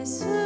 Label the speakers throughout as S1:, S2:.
S1: 예배하며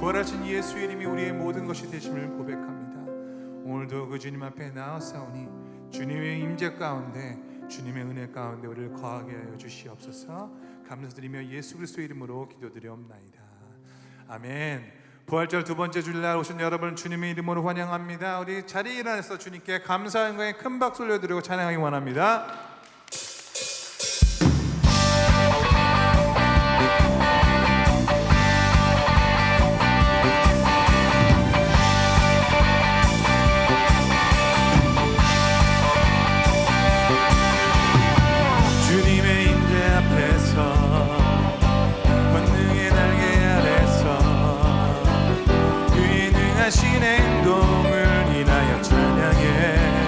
S1: 부활하신 예수의 이름이 우리의 모든 것이 되심을 고백합니다. 오늘도 그 주님 앞에 나아사오니 주님의 임재 가운데, 주님의 은혜 가운데 우리를 거하게 하여 주시옵소서. 감사드리며 예수 그리스도의 이름으로 기도드리옵나이다. 아멘. 부활절 두 번째 주일날 오신 여러분 주님의 이름으로 환영합니다. 우리 자리에 일어나서 주님께 감사의 영광에 큰 박수 올려드리고 찬양하기 원합니다. 하신 행동을 인하여 찬양해.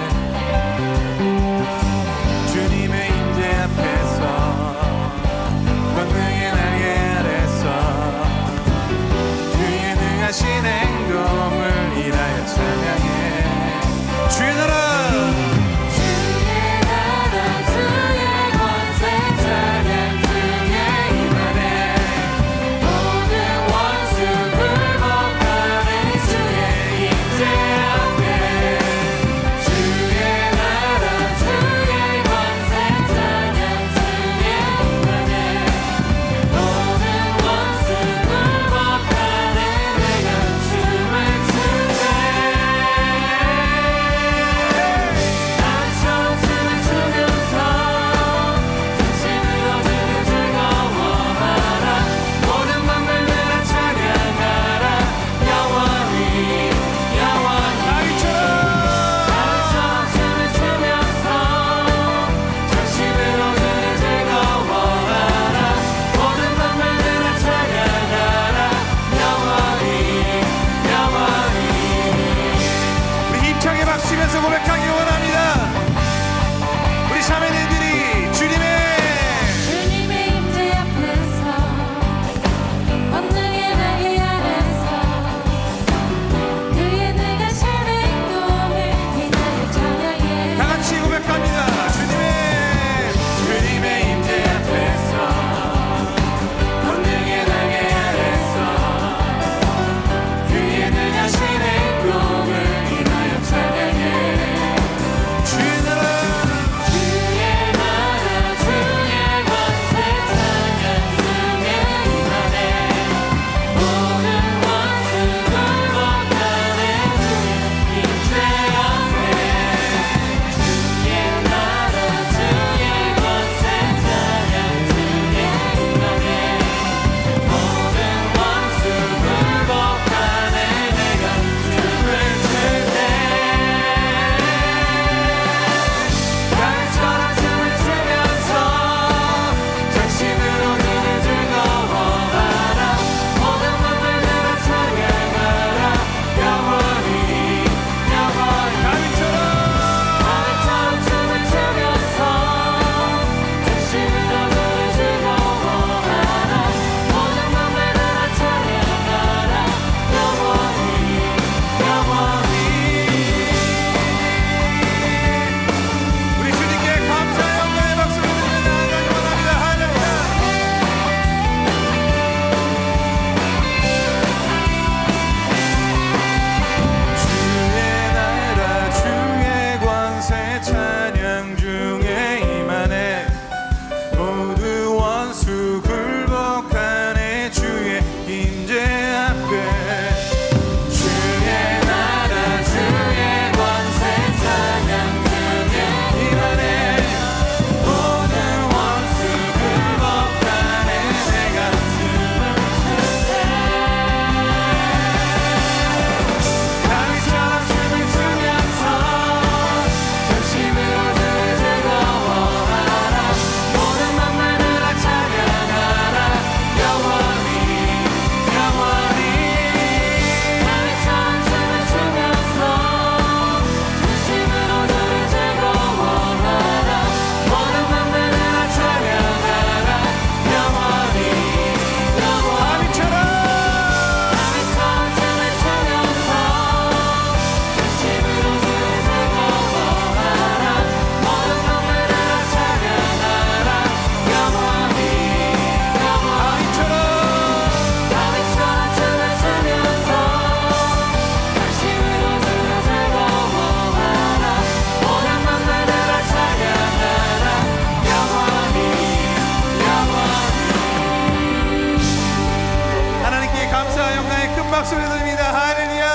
S1: 소리 들립니다. 할렐루야.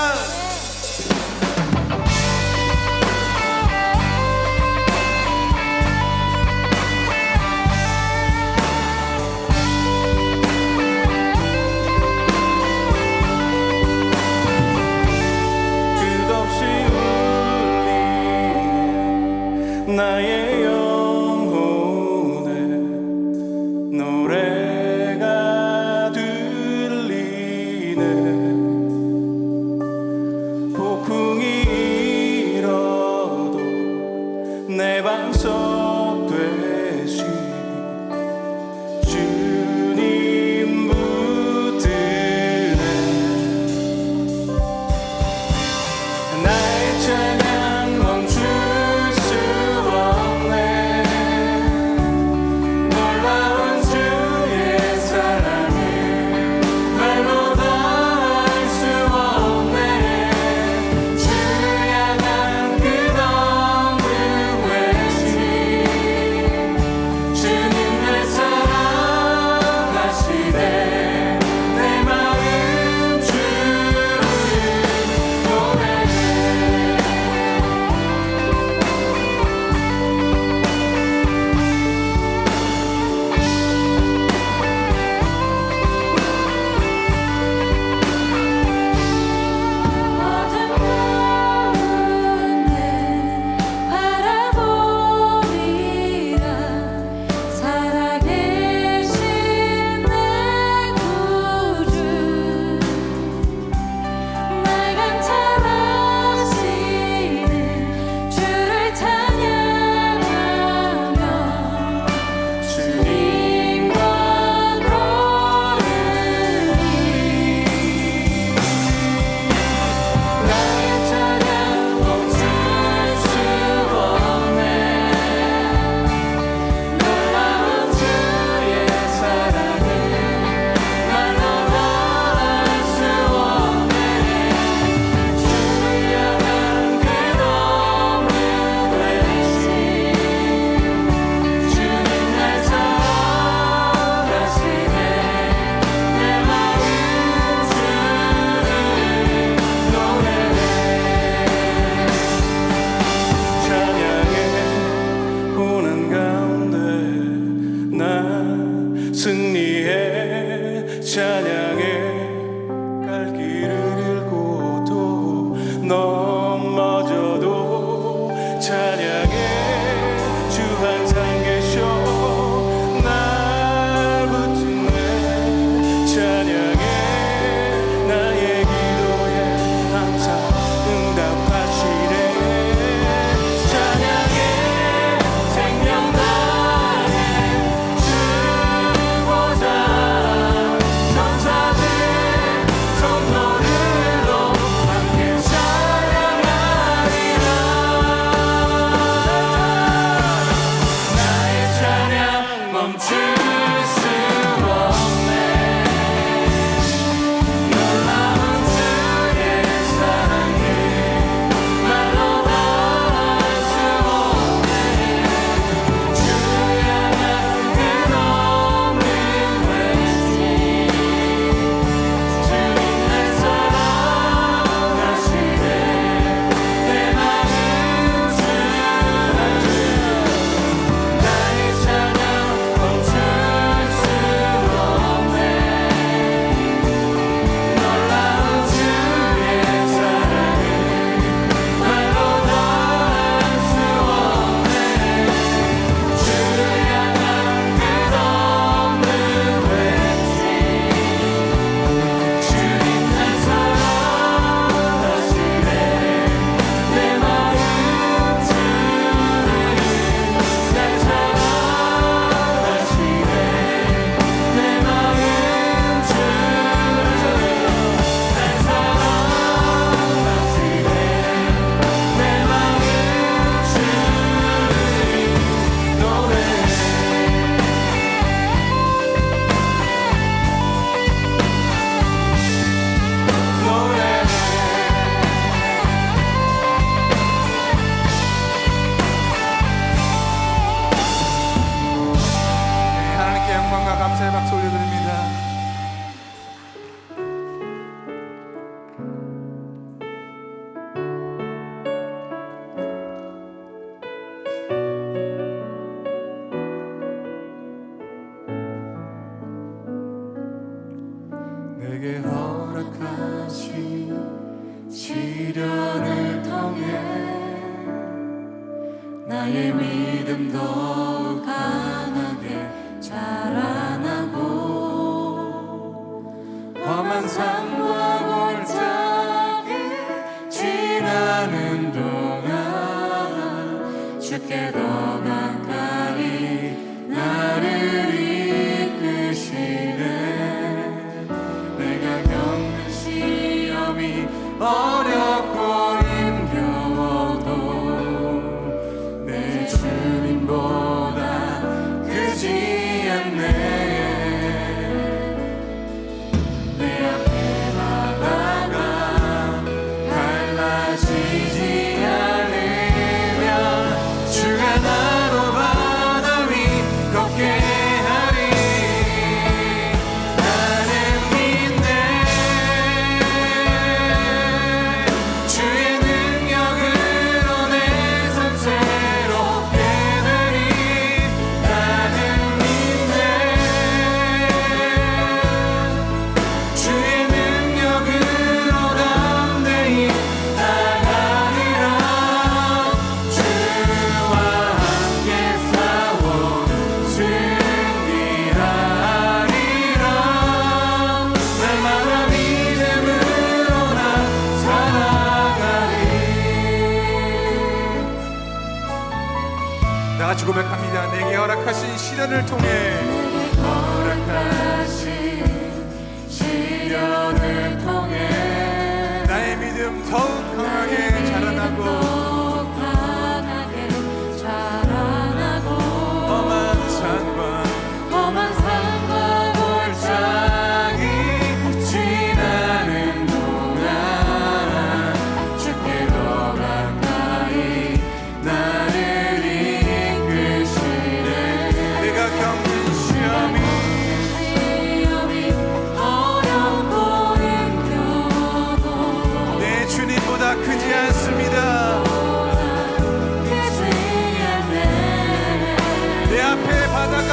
S2: 끝없이 울리는 나의 영혼에 노래가 들리네. 폭풍이 일어도 내 방석 되시 주님 붙드네. 나의 찬양 멈출 수 없네. 놀라운 주의 사랑을 말로 다 할 수 없네. 주 향한 끝없는 외침 주님 날 사랑하시네. 내 마음 주를 노래해.
S3: 어둠 가운데 바라보리라. 살아계신 내 구주 날 감찰하시는 주를 찬양하며 주님과 걸으리.
S2: 나의 찬양 멈출 수 없네. 놀라운 주의 사랑을 말로 다 할 수 없네. 주 향한 끝없는 외침 주님 날 사랑하시네. 내 마음 주를 노래해. 찬양의 고난 가운데 나 승리해. 찬양의 갈 길을 잃고도 넘어져도 찬양의 주 항상 계셔 날 붙드네. 찬양의 나의 기도에 항상 응답하시네. 찬양의 생명 나의 주보자 전사 내게 허락하신 시련을 통해 나의 믿음 더욱 강하게 자라나고 험한 산과 골짜기 지나는 동안 주께 더 가까이 나를 이끄시네. 내가 겪는 시험이 어렵고 힘겨워도 내 주님보다 크지 않네. 내 앞에 바다가 갈라지지 않으면 주가 나로 바다 위 걷게 하리. 나는 믿네. 주의 능력으로 내 삶 새롭게 되리. 나는 믿네. 주의 능력으로 담대히 나가리라. 주와 함께 싸워 승리하리라. 날마다 믿음으로 나 살아가리.
S1: 다 같이 고백합니다. 내게 허락하신 시련을 통해
S2: 허락하신 시련을 통해
S1: 나의 믿음 더욱 강하게 자라나고 험한 산과 골짜기 지나는 동안 주께 더 가까이 나를 이끄시네. 내가 겪는 시험이 내 주님보다 크지 않습니다. 내 앞에 바다가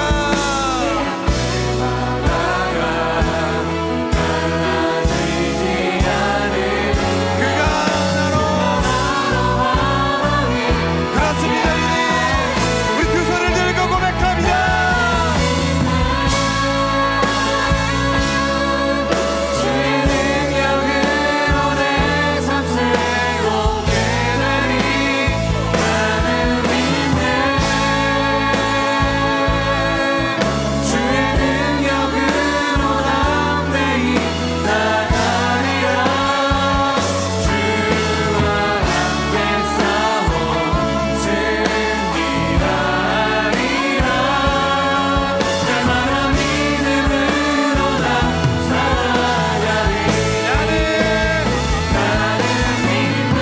S2: 갈라지지 않을
S1: 그가 나로 그렇습니다. 우리 두 손을 들고 고백합니다.
S2: 주의 능력으로 내 삶 새롭게 되리. 나는 믿네. 주의 능력으로 담대히 나가리라. 주와 함께 싸워 승리하리라. 날마다 믿음으로 나 살아가리. 나는 믿네.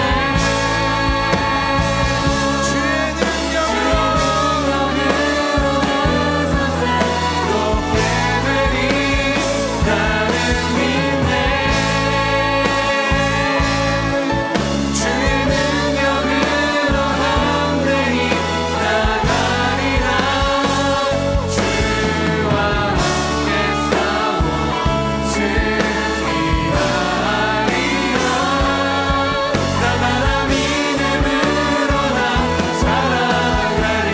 S1: 주의 능력으로
S2: 새롭게 되리. 나는 믿네. 주의 능력으로 담대히 나가리라. 주와 함께 싸워 승리하리라. 날마다 믿음으로 나 살아가리.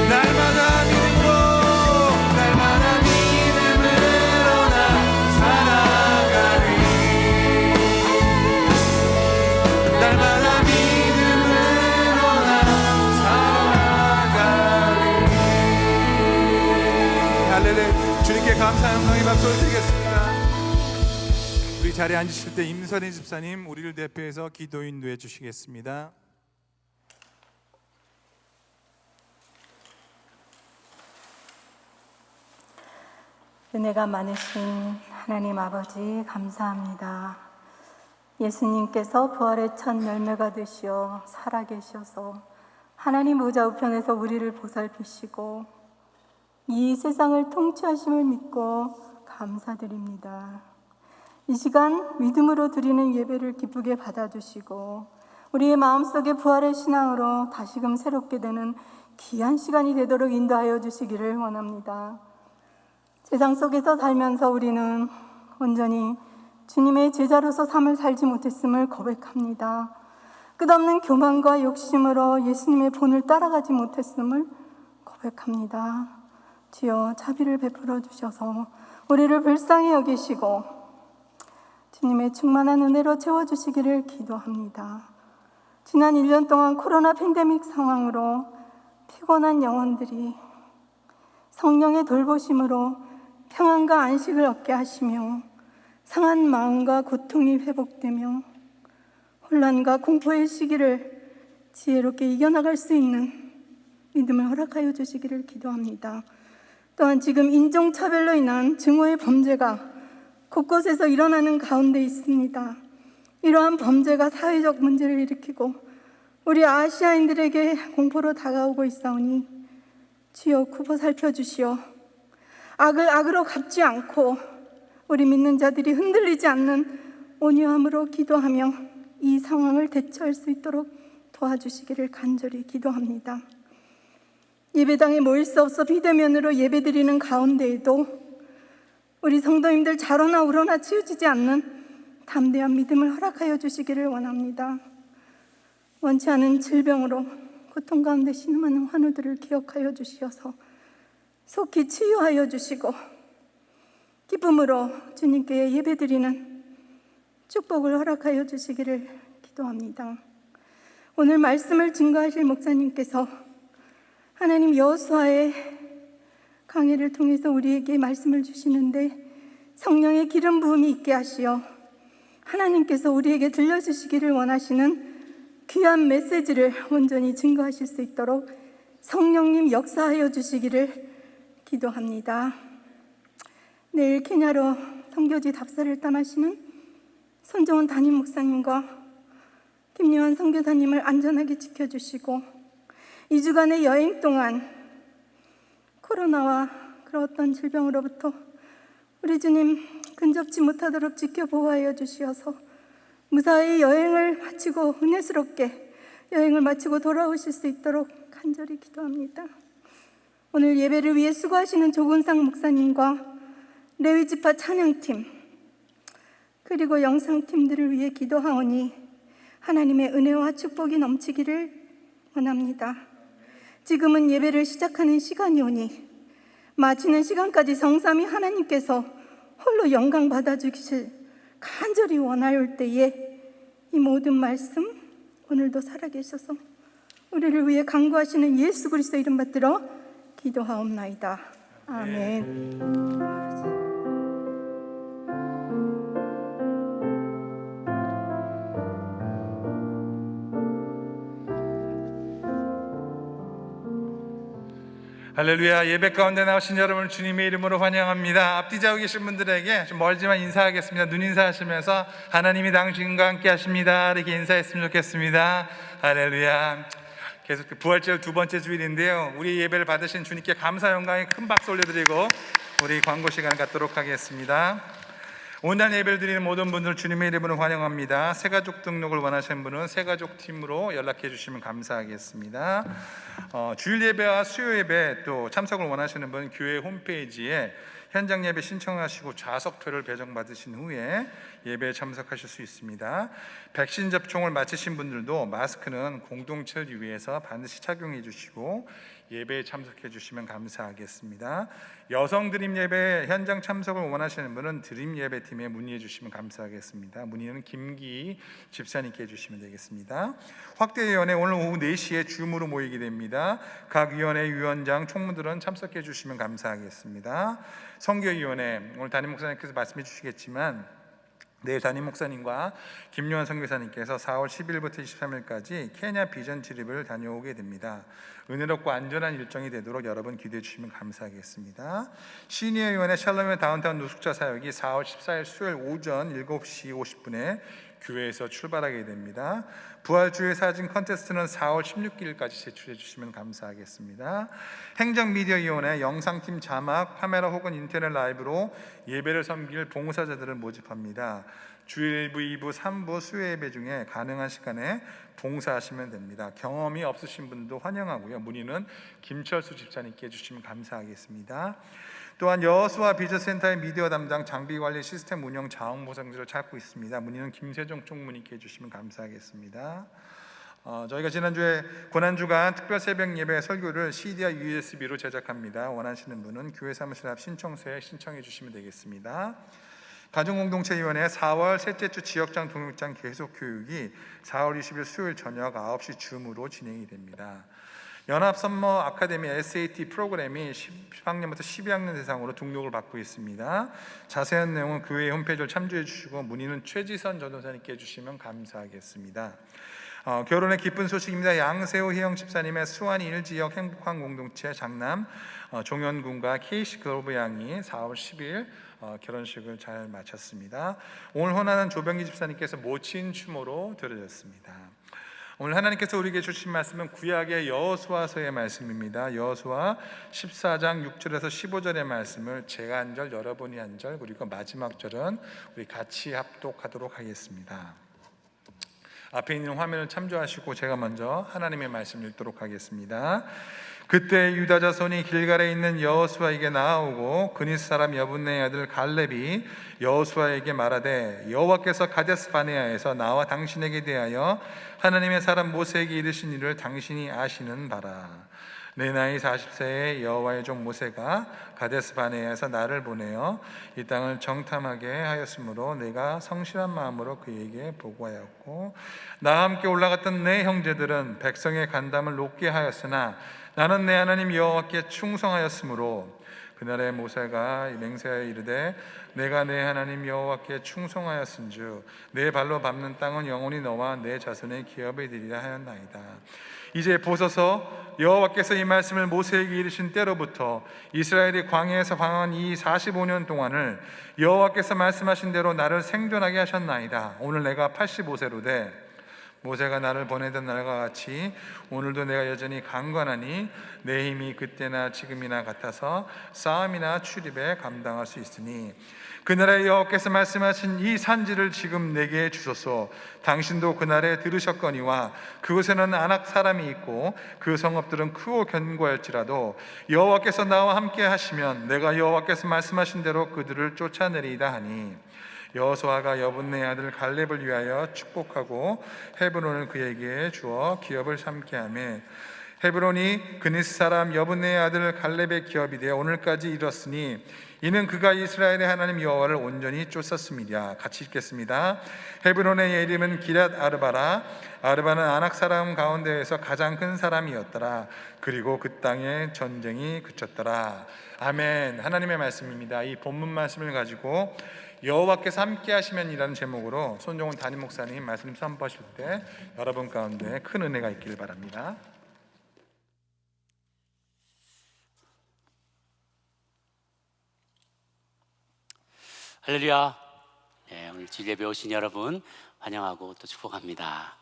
S1: 날마다 믿음으로
S2: 날마다 믿음으로 나 살아가리. 날마다 믿음으로 나 살아가리.
S1: 할렐루야. 주님께 감사 영광의 박수를 드리겠습니다. 우리 자리에 앉으실 때 임선희 집사님 우리를 대표해서 기도 인도해 주시겠습니다.
S4: 은혜가 많으신 하나님 아버지 감사합니다. 예수님께서 부활의 첫 열매가 되시어 살아계셔서 하나님 보좌 우편에서 우리를 보살피시고 이 세상을 통치하심을 믿고 감사드립니다. 이 시간 믿음으로 드리는 예배를 기쁘게 받아주시고 우리의 마음속에 부활의 신앙으로 다시금 새롭게 되는 귀한 시간이 되도록 인도하여 주시기를 원합니다. 세상 속에서 살면서 우리는 온전히 주님의 제자로서 삶을 살지 못했음을 고백합니다. 끝없는 교만과 욕심으로 예수님의 본을 따라가지 못했음을 고백합니다. 주여 자비를 베풀어 주셔서 우리를 불쌍히 여기시고 주님의 충만한 은혜로 채워주시기를 기도합니다. 지난 1년 동안 코로나 팬데믹 상황으로 피곤한 영혼들이 성령의 돌보심으로 평안과 안식을 얻게 하시며 상한 마음과 고통이 회복되며 혼란과 공포의 시기를 지혜롭게 이겨나갈 수 있는 믿음을 허락하여 주시기를 기도합니다. 또한 지금 인종차별로 인한 증오의 범죄가 곳곳에서 일어나는 가운데 있습니다. 이러한 범죄가 사회적 문제를 일으키고 우리 아시아인들에게 공포로 다가오고 있사오니 주여 굽어 살펴주시어 악을 악으로 갚지 않고 우리 믿는 자들이 흔들리지 않는 온유함으로 기도하며 이 상황을 대처할 수 있도록 도와주시기를 간절히 기도합니다. 예배당에 모일 수 없어 비대면으로 예배드리는 가운데에도 우리 성도님들 자로나 우러나 치우치지 않는 담대한 믿음을 허락하여 주시기를 원합니다. 원치 않은 질병으로 고통 가운데 신음하는 환우들을 기억하여 주시어서 속히 치유하여 주시고 기쁨으로 주님께 예배드리는 축복을 허락하여 주시기를 기도합니다. 오늘 말씀을 증거하실 목사님께서 하나님 여호수아의 강해를 통해서 우리에게 말씀을 주시는데 성령의 기름 부음이 있게 하시어 하나님께서 우리에게 들려주시기를 원하시는 귀한 메시지를 온전히 증거하실 수 있도록 성령님 역사하여 주시기를 기도합니다. 내일 케냐로 선교지 답사를 떠나시는 손정원 담임 목사님과 김요한 선교사님을 안전하게 지켜주시고 2주간의 여행 동안 코로나와 그런 어떤 질병으로부터 우리 주님 근접지 못하도록 지켜보호하여 주시어서 무사히 여행을 마치고 은혜스럽게 여행을 마치고 돌아오실 수 있도록 간절히 기도합니다. 오늘 예배를 위해 수고하시는 조근상 목사님과 레위지파 찬양팀 그리고 영상팀들을 위해 기도하오니 하나님의 은혜와 축복이 넘치기를 원합니다. 지금은 예배를 시작하는 시간이오니 마치는 시간까지 성삼위 하나님께서 홀로 영광 받아주시길 간절히 원하올 때에 이 모든 말씀 오늘도 살아계셔서 우리를 위해 간구하시는 예수 그리스도 이름 받들어 기도하옵나이다. 아멘.
S1: 할렐루야. 예배 가운데 나오신 여러분을 주님의 이름으로 환영합니다. 앞뒤 좌우 계신 분들에게 좀 멀지만 인사하겠습니다. 눈 인사하시면서 하나님이 당신과 함께 하십니다 이렇게 인사했으면 좋겠습니다. 할렐루야. 계속 부활절 두 번째 주일인데요, 우리 예배를 받으신 주님께 감사 영광의 큰 박수 올려드리고 우리 광고 시간을 갖도록 하겠습니다. 오늘 예배를 드리는 모든 분들 주님의 이름으로 환영합니다. 새가족 등록을 원하시는 분은 새가족 팀으로 연락해 주시면 감사하겠습니다. 주일 예배와 수요 예배 또 참석을 원하시는 분은 교회 홈페이지에 현장 예배 신청하시고 좌석표를 배정받으신 후에 예배에 참석하실 수 있습니다. 백신 접종을 마치신 분들도 마스크는 공동체를 위해서 반드시 착용해 주시고 예배에 참석해 주시면 감사하겠습니다. 여성 드림 예배 현장 참석을 원하시는 분은 드림 예배팀에 문의해 주시면 감사하겠습니다. 문의는 김기 집사님께 해주시면 되겠습니다. 확대위원회 오늘 오후 4시에 줌으로 모이게 됩니다. 각 위원회 위원장 총무들은 참석해 주시면 감사하겠습니다. 선교위원회 오늘 담임 목사님께서 말씀해 주시겠지만 내일 담임 목사님과 김요한 선교사님께서 4월 10일부터 23일까지 케냐 비전 트립을 다녀오게 됩니다. 은혜롭고 안전한 일정이 되도록 여러분 기대해 주시면 감사하겠습니다. 시니어위원회 샬롬의 다운타운 노숙자 사역이 4월 14일 수요일 오전 7시 50분에 교회에서 출발하게 됩니다. 부활주의 사진 컨테스트는 4월 16일까지 제출해 주시면 감사하겠습니다. 행정미디어위원회 영상팀 자막, 카메라 혹은 인터넷 라이브로 예배를 섬길 봉사자들을 모집합니다. 주일 1부, 2부, 3부 수요 예배 중에 가능한 시간에 봉사하시면 됩니다. 경험이 없으신 분도 환영하고요. 문의는 김철수 집사님께 해주시면 감사하겠습니다. 또한 여호수아 비즈센터의 미디어 담당 장비관리 시스템 운영 자원보상자를 찾고 있습니다. 문의는 김세종 총무님께 해주시면 감사하겠습니다. 저희가 지난주에 고난주간 특별 새벽 예배 설교를 CD와 USB로 제작합니다. 원하시는 분은 교회 사무실 앞 신청서에 신청해 주시면 되겠습니다. 가정공동체위원회 4월 셋째 주 지역장 동역장 계속 교육이 4월 20일 수요일 저녁 9시 줌으로 진행이 됩니다. 연합 썸머 아카데미 SAT 프로그램이 10학년부터 12학년 대상으로 등록을 받고 있습니다. 자세한 내용은 교회 홈페이지를 참조해 주시고 문의는 최지선 전도사님께 해주시면 감사하겠습니다. 결혼의 기쁜 소식입니다. 양세호 희영 집사님의 수완 1지역 행복한 공동체 장남 종현군과 KC 글로브 양이 4월 10일 결혼식을 잘 마쳤습니다. 오늘 헌하는 조병기 집사님께서 모친 추모로 드려졌습니다. 오늘 하나님께서 우리에게 주신 말씀은 구약의 여호수아서의 말씀입니다. 여호수아 14장 6절에서 15절의 말씀을 제가 한 절, 여러분이 한 절, 그리고 마지막 절은 우리 같이 합독하도록 하겠습니다. 앞에 있는 화면을 참조하시고 제가 먼저 하나님의 말씀을 읽도록 하겠습니다. 그때 유다 자손이 길갈에 있는 여호수아에게 나아오고 그니스 사람 여분네의 아들 갈렙이 여호수아에게 말하되 여호와께서 가데스 바네아에서 나와 당신에게 대하여 하나님의 사람 모세에게 이르신 일을 당신이 아시는 바라. 내 나이 40세에 여호와의 종 모세가 가데스 바네아에서 나를 보내어 이 땅을 정탐하게 하였으므로 내가 성실한 마음으로 그에게 보고하였고 나와 함께 올라갔던 내 형제들은 백성의 간담을 높게 하였으나 나는 내 하나님 여호와께 충성하였으므로 그날에 모세가 맹세하여 이르되 내가 내 하나님 여호와께 충성하였은즉 내 발로 밟는 땅은 영원히 너와 내 자손의 기업이 되리라 하였나이다. 이제 보소서 여호와께서 이 말씀을 모세에게 이르신 때로부터 이스라엘이 광야에서 방황한 이 45년 동안을 여호와께서 말씀하신 대로 나를 생존하게 하셨나이다. 오늘 내가 85세로 돼 모세가 나를 보내던 날과 같이 오늘도 내가 여전히 강건하니 내 힘이 그때나 지금이나 같아서 싸움이나 출입에 감당할 수 있으니 그날에 여호와께서 말씀하신 이 산지를 지금 내게 주소서. 당신도 그날에 들으셨거니와 그곳에는 아낙 사람이 있고 그 성읍들은 크고 견고할지라도 여호와께서 나와 함께 하시면 내가 여호와께서 말씀하신 대로 그들을 쫓아내리이다 하니 여호수아가 여분네 아들 갈렙을 위하여 축복하고 헤브론을 그에게 주어 기업을 삼게 하며 헤브론이 그니스 사람 여분네 아들 갈렙의 기업이 되어 오늘까지 이뤘으니 이는 그가 이스라엘의 하나님 여호와를 온전히 쫓았음이랴. 같이 읽겠습니다. 헤브론의 이름은 기럇 아르바라. 아르바는 아낙 사람 가운데에서 가장 큰 사람이었더라. 그리고 그 땅에 전쟁이 그쳤더라. 아멘. 하나님의 말씀입니다. 이 본문 말씀을 가지고 여호와께서 함께 하시면이라는 제목으로 손종훈 담임 목사님 말씀 선포하실 때 여러분 가운데 큰 은혜가 있기를 바랍니다.
S5: 할렐루야. 네, 오늘 주일 예배 오신 여러분 환영하고 또 축복합니다.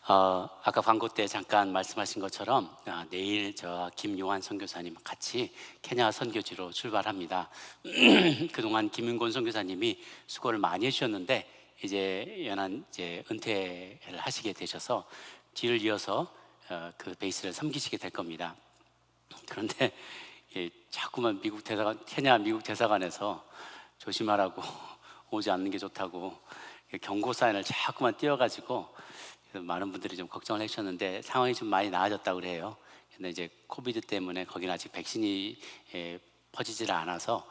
S5: 아까 광고 때 잠깐 말씀하신 것처럼 내일 저와 김요한 선교사님 같이 케냐 선교지로 출발합니다. 그동안 김윤곤 선교사님이 수고를 많이 해주셨는데 이제 연한 은퇴를 하시게 되셔서 뒤를 이어서 그 베이스를 섬기시게 될 겁니다. 그런데 자꾸만 케냐 미국 대사관에서 조심하라고 오지 않는 게 좋다고 경고 사인을 자꾸만 띄워가지고 많은 분들이 좀 걱정을 해주셨는데 상황이 좀 많이 나아졌다고 그래요. 근데 이제 코비드 때문에 거기는 아직 백신이 퍼지질 않아서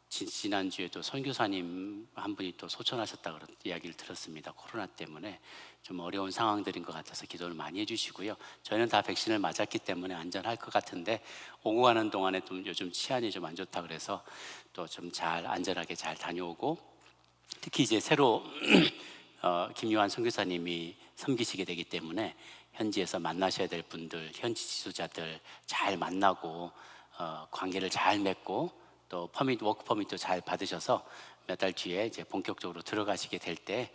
S5: 지난주에 또 선교사님 한 분이 또 소천하셨다고 그런 이야기를 들었습니다. 코로나 때문에 좀 어려운 상황들인 것 같아서 기도를 많이 해주시고요. 저희는 다 백신을 맞았기 때문에 안전할 것 같은데 오고 가는 동안에 좀 요즘 치안이 좀 안 좋다 그래서 또 좀 잘 안전하게 잘 다녀오고 특히 이제 새로 김요한 선교사님이 섬기시게 되기 때문에 현지에서 만나셔야 될 분들, 현지 지도자들 잘 만나고 관계를 잘 맺고 또 워크 퍼밋도 잘 받으셔서 몇 달 뒤에 이제 본격적으로 들어가시게 될 때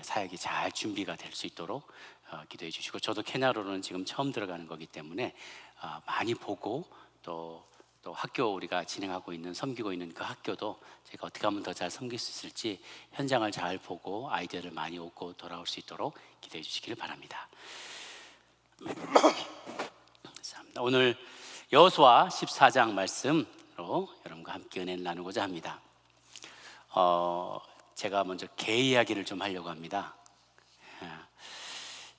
S5: 사역이 잘 준비가 될 수 있도록 기도해 주시고 저도 케냐로는 지금 처음 들어가는 거기 때문에 많이 보고 또 학교 우리가 진행하고 있는 섬기고 있는 그 학교도 제가 어떻게 하면 더 잘 섬길 수 있을지 현장을 잘 보고 아이디어를 많이 얻고 돌아올 수 있도록 기도해 주시기를 바랍니다. 오늘 여호수아 14장 말씀 여러분과 함께 은혜를 나누고자 합니다. 제가 먼저 개 이야기를 좀 하려고 합니다.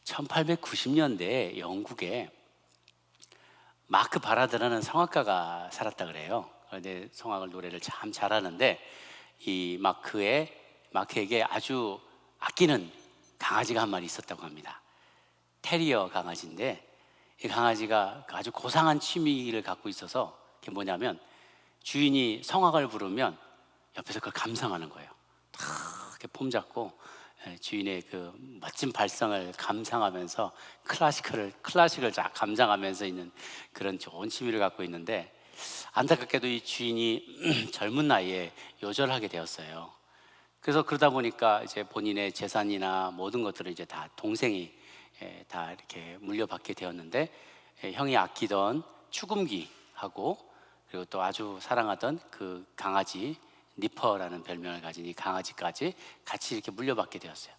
S5: 1890년대에 영국에 마크 바라드라는 성악가가 살았다 그래요. 그런데 성악을 노래를 참 잘하는데 이 마크에게 아주 아끼는 강아지가 한 마리 있었다고 합니다. 테리어 강아지인데 이 강아지가 아주 고상한 취미를 갖고 있어서 그게 뭐냐면 주인이 성악을 부르면 옆에서 그걸 감상하는 거예요. 다 이렇게 폼 잡고 주인의 그 멋진 발성을 감상하면서 클래식을 쫙 감상하면서 있는 그런 좋은 취미를 갖고 있는데 안타깝게도 이 주인이 젊은 나이에 요절하게 되었어요. 그래서 그러다 보니까 이제 본인의 재산이나 모든 것들을 이제 다 동생이 다 이렇게 물려받게 되었는데 형이 아끼던 추금기하고 그리고 또 아주 사랑하던 그 강아지 니퍼라는 별명을 가진 이 강아지까지 같이 이렇게 물려받게 되었어요.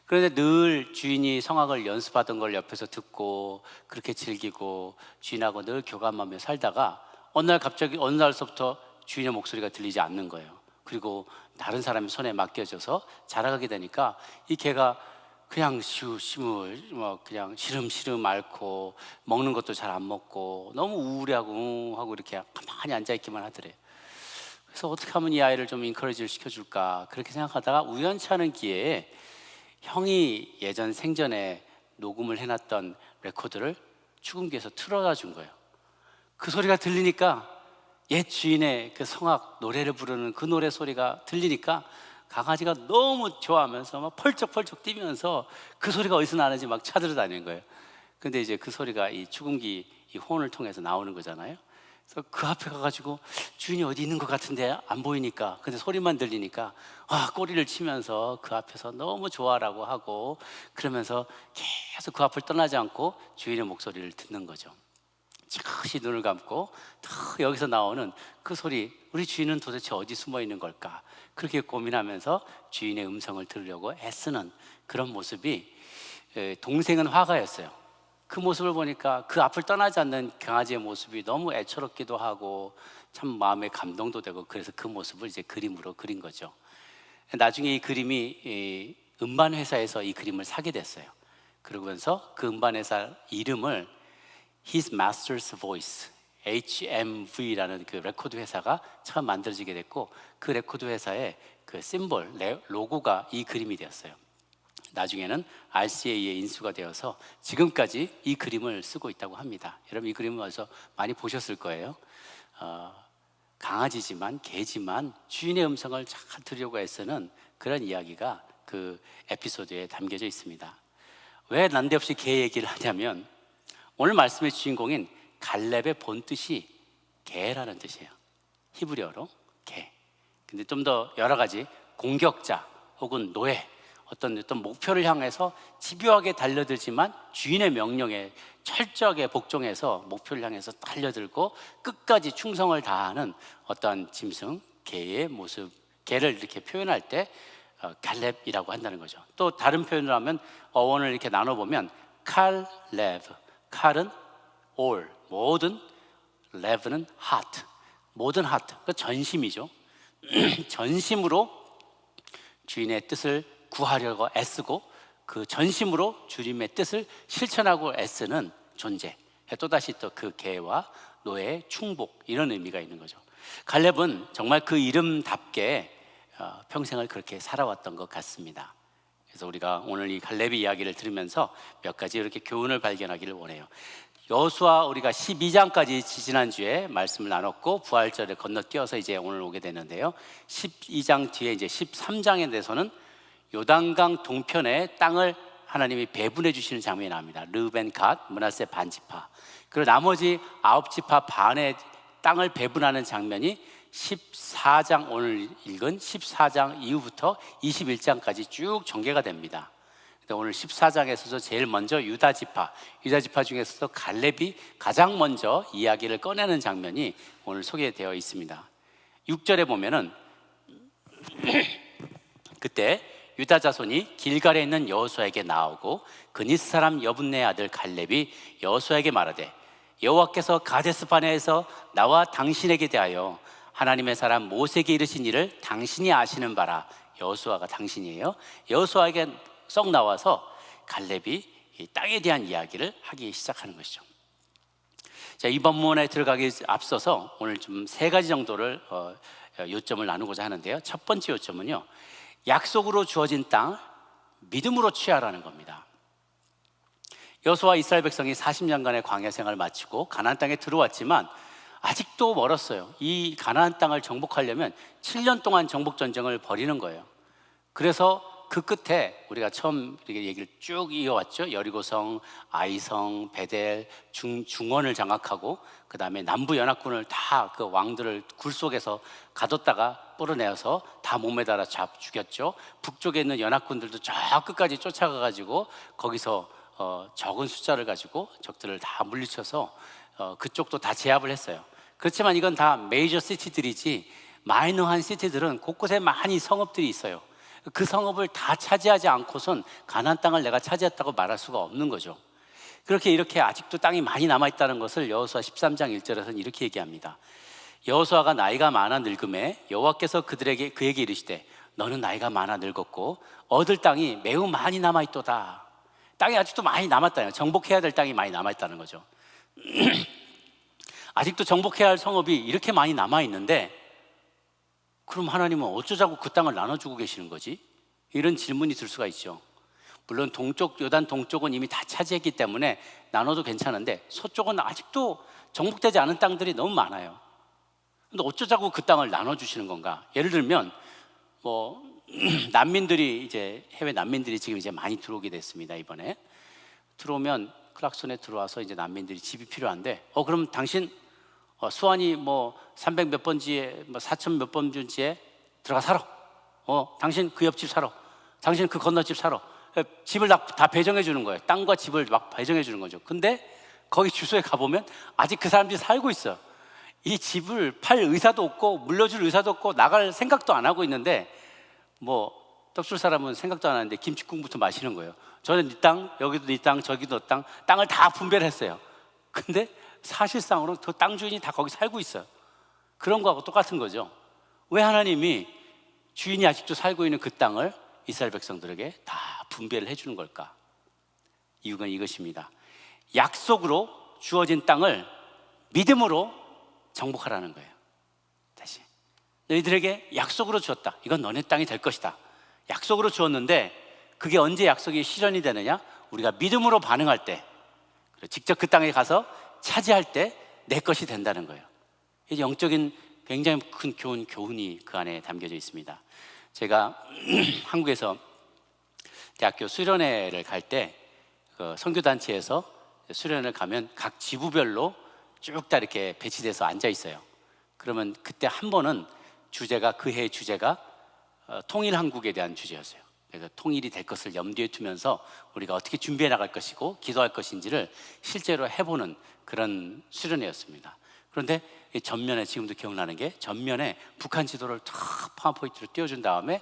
S5: 그런데 늘 주인이 성악을 연습하던 걸 옆에서 듣고 그렇게 즐기고 주인하고 늘 교감하며 살다가 어느 날서부터 주인의 목소리가 들리지 않는 거예요. 그리고 다른 사람의 손에 맡겨져서 자라가게 되니까 이 개가 그냥 그냥 시름시름 앓고 먹는 것도 잘 안 먹고 너무 우울해하고 하고 이렇게 가만히 앉아있기만 하더래요. 그래서 어떻게 하면 이 아이를 좀 인커리지를 시켜줄까 그렇게 생각하다가 우연치 않은 기회에 형이 예전 생전에 녹음을 해놨던 레코드를 추금기에서 틀어다 준 거예요. 그 소리가 들리니까 옛 주인의 그 성악 노래를 부르는 그 노래 소리가 들리니까 강아지가 너무 좋아하면서 막 펄쩍펄쩍 뛰면서 그 소리가 어디서 나는지 막 찾으러 다니는 거예요. 근데 이제 그 소리가 이 추금기 이 호응을 통해서 나오는 거잖아요. 그래서 그 앞에 가가지고 주인이 어디 있는 것 같은데 안 보이니까 근데 소리만 들리니까 꼬리를 치면서 그 앞에서 너무 좋아라고 하고 그러면서 계속 그 앞을 떠나지 않고 주인의 목소리를 듣는 거죠. 지그시 눈을 감고 딱 여기서 나오는 그 소리, 우리 주인은 도대체 어디 숨어 있는 걸까? 그렇게 고민하면서 주인의 음성을 들으려고 애쓰는 그런 모습이 동생은 화가였어요. 그 모습을 보니까 그 앞을 떠나지 않는 강아지의 모습이 너무 애처롭기도 하고 참 마음에 감동도 되고 그래서 그 모습을 이제 그림으로 그린 거죠. 나중에 이 그림이 음반 회사에서 이 그림을 사게 됐어요. 그러면서 그 음반 회사 이름을 His Master's Voice, HMV라는 그 레코드 회사가 처음 만들어지게 됐고 그 레코드 회사의 그 심볼, 로고가 이 그림이 되었어요. 나중에는 RCA에 인수가 되어서 지금까지 이 그림을 쓰고 있다고 합니다. 여러분 이 그림을 어디서 많이 보셨을 거예요. 강아지지만 개지만 주인의 음성을 잘 들으려고 애쓰는 그런 이야기가 그 에피소드에 담겨져 있습니다. 왜 난데없이 개 얘기를 하냐면 오늘 말씀의 주인공인 갈렙의 본뜻이 개라는 뜻이에요. 히브리어로 개. 근데 좀 더 여러 가지 공격자 혹은 노예 어떤 목표를 향해서 집요하게 달려들지만 주인의 명령에 철저하게 복종해서 목표를 향해서 달려들고 끝까지 충성을 다하는 어떤 짐승, 개의 모습, 개를 이렇게 표현할 때 갈렙이라고 한다는 거죠. 또 다른 표현을 하면 어원을 이렇게 나눠보면 칼레브, 칼은 all, 모든, 레브는 heart, 모든 heart, 그 전심이죠. 전심으로 주인의 뜻을 구하려고 애쓰고 그 전심으로 주님의 뜻을 실천하고 애쓰는 존재. 또다시 또 그 개와 노예의 충복 이런 의미가 있는 거죠. 갈렙은 정말 그 이름답게 평생을 그렇게 살아왔던 것 같습니다. 그래서 우리가 오늘 이 갈렙의 이야기를 들으면서 몇 가지 이렇게 교훈을 발견하기를 원해요. 여호수아 우리가 12장까지 지지난주에 말씀을 나눴고 부활절에 건너뛰어서 이제 오늘 오게 되는데요. 12장 뒤에 이제 13장에 대해서는 요단강 동편의 땅을 하나님이 배분해 주시는 장면이 나옵니다. 르벤, 갓, 므낫세 반지파. 그리고 나머지 9지파 반의 땅을 배분하는 장면이 14장, 오늘 읽은 14장 이후부터 21장까지 쭉 전개가 됩니다. 오늘 14장에서도 제일 먼저 유다 지파 중에서도 갈렙이 가장 먼저 이야기를 꺼내는 장면이 오늘 소개되어 있습니다. 6절에 보면은 그때 유다 자손이 길갈에 있는 여호수아에게 나오고 그니스 사람 여분네 아들 갈렙이 여호수아에게 말하되 여호와께서 가데스 바네에서 나와 당신에게 대하여 하나님의 사람 모세에게 이르신 일을 당신이 아시는 바라. 여호수아가 당신이에요. 여호수아에게 썩 나와서 갈렙이 이 땅에 대한 이야기를 하기 시작하는 것이죠. 자, 이 본문에 들어가기 앞서서 오늘 좀 세 가지 정도를 요점을 나누고자 하는데요. 첫 번째 요점은요, 약속으로 주어진 땅 믿음으로 취하라는 겁니다. 여호수아 이스라엘 백성이 40년간의 광야 생활을 마치고 가나안 땅에 들어왔지만 아직도 멀었어요. 이 가나안 땅을 정복하려면 7년 동안 정복 전쟁을 벌이는 거예요. 그래서 그 끝에 우리가 처음 이렇게 얘기를 쭉 이어왔죠. 여리고성, 아이성, 베델, 중원을 장악하고 그 다음에 남부 연합군을 다 그 왕들을 굴 속에서 가뒀다가 뿌려내어서 다 목매달아 죽였죠. 북쪽에 있는 연합군들도 저 끝까지 쫓아가가지고 거기서 적은 숫자를 가지고 적들을 다 물리쳐서 그쪽도 다 제압을 했어요. 그렇지만 이건 다 메이저 시티들이지 마이너한 시티들은 곳곳에 많이 성읍들이 있어요. 그 성읍을 다 차지하지 않고선 가나안 땅을 내가 차지했다고 말할 수가 없는 거죠. 그렇게 이렇게 아직도 땅이 많이 남아있다는 것을 여호수아 13장 1절에서는 이렇게 얘기합니다. 여호수아가 나이가 많아 늙음에 여호와께서 그에게 이르시되 너는 나이가 많아 늙었고 얻을 땅이 매우 많이 남아있도다. 땅이 아직도 많이 남았다요. 정복해야 될 땅이 많이 남아있다는 거죠. 아직도 정복해야 할 성읍이 이렇게 많이 남아있는데 그럼 하나님은 어쩌자고 그 땅을 나눠주고 계시는 거지? 이런 질문이 들 수가 있죠. 물론 동쪽, 요단 동쪽은 이미 다 차지했기 때문에 나눠도 괜찮은데 서쪽은 아직도 정복되지 않은 땅들이 너무 많아요. 근데 어쩌자고 그 땅을 나눠주시는 건가? 예를 들면 난민들이 이제 해외 난민들이 지금 이제 많이 들어오게 됐습니다. 이번에 들어오면 클락손에 들어와서 이제 난민들이 집이 필요한데 그럼 당신 수완이 300 몇 번지에 4천 몇 번지에 들어가 살아. 당신 그 옆집 살아. 당신 그 건너집 살아. 집을 다 배정해 주는 거예요. 땅과 집을 막 배정해 주는 거죠. 근데 거기 주소에 가보면 아직 그 사람들이 살고 있어요. 이 집을 팔 의사도 없고 물려줄 의사도 없고 나갈 생각도 안 하고 있는데 떡줄 사람은 생각도 안 하는데 김치국부터 마시는 거예요. 저는 네 땅, 여기도 네 땅, 저기도 땅을 다 분배를 했어요. 근데 사실상으로는 그 땅 주인이 다 거기 살고 있어요. 그런 거하고 똑같은 거죠. 왜 하나님이 주인이 아직도 살고 있는 그 땅을 이스라엘 백성들에게 다 분배를 해주는 걸까? 이유가 이것입니다. 약속으로 주어진 땅을 믿음으로 정복하라는 거예요. 다시 너희들에게 약속으로 주었다. 이건 너네 땅이 될 것이다. 약속으로 주었는데 그게 언제 약속이 실현이 되느냐? 우리가 믿음으로 반응할 때, 직접 그 땅에 가서 차지할 때 내 것이 된다는 거예요. 이제 영적인 굉장히 큰 교훈이 그 안에 담겨져 있습니다. 제가 한국에서 대학교 수련회를 갈 때 선교단체에서 수련회를 가면 각 지부별로 쭉 다 이렇게 배치돼서 앉아 있어요. 그러면 그때 한 번은 그 해의 주제가 통일 한국에 대한 주제였어요. 그래서 통일이 될 것을 염두에 두면서 우리가 어떻게 준비해 나갈 것이고 기도할 것인지를 실제로 해보는 그런 수련회였습니다. 그런데 전면에 지금도 기억나는 게 전면에 북한 지도를 탁 파워포인트로 띄워준 다음에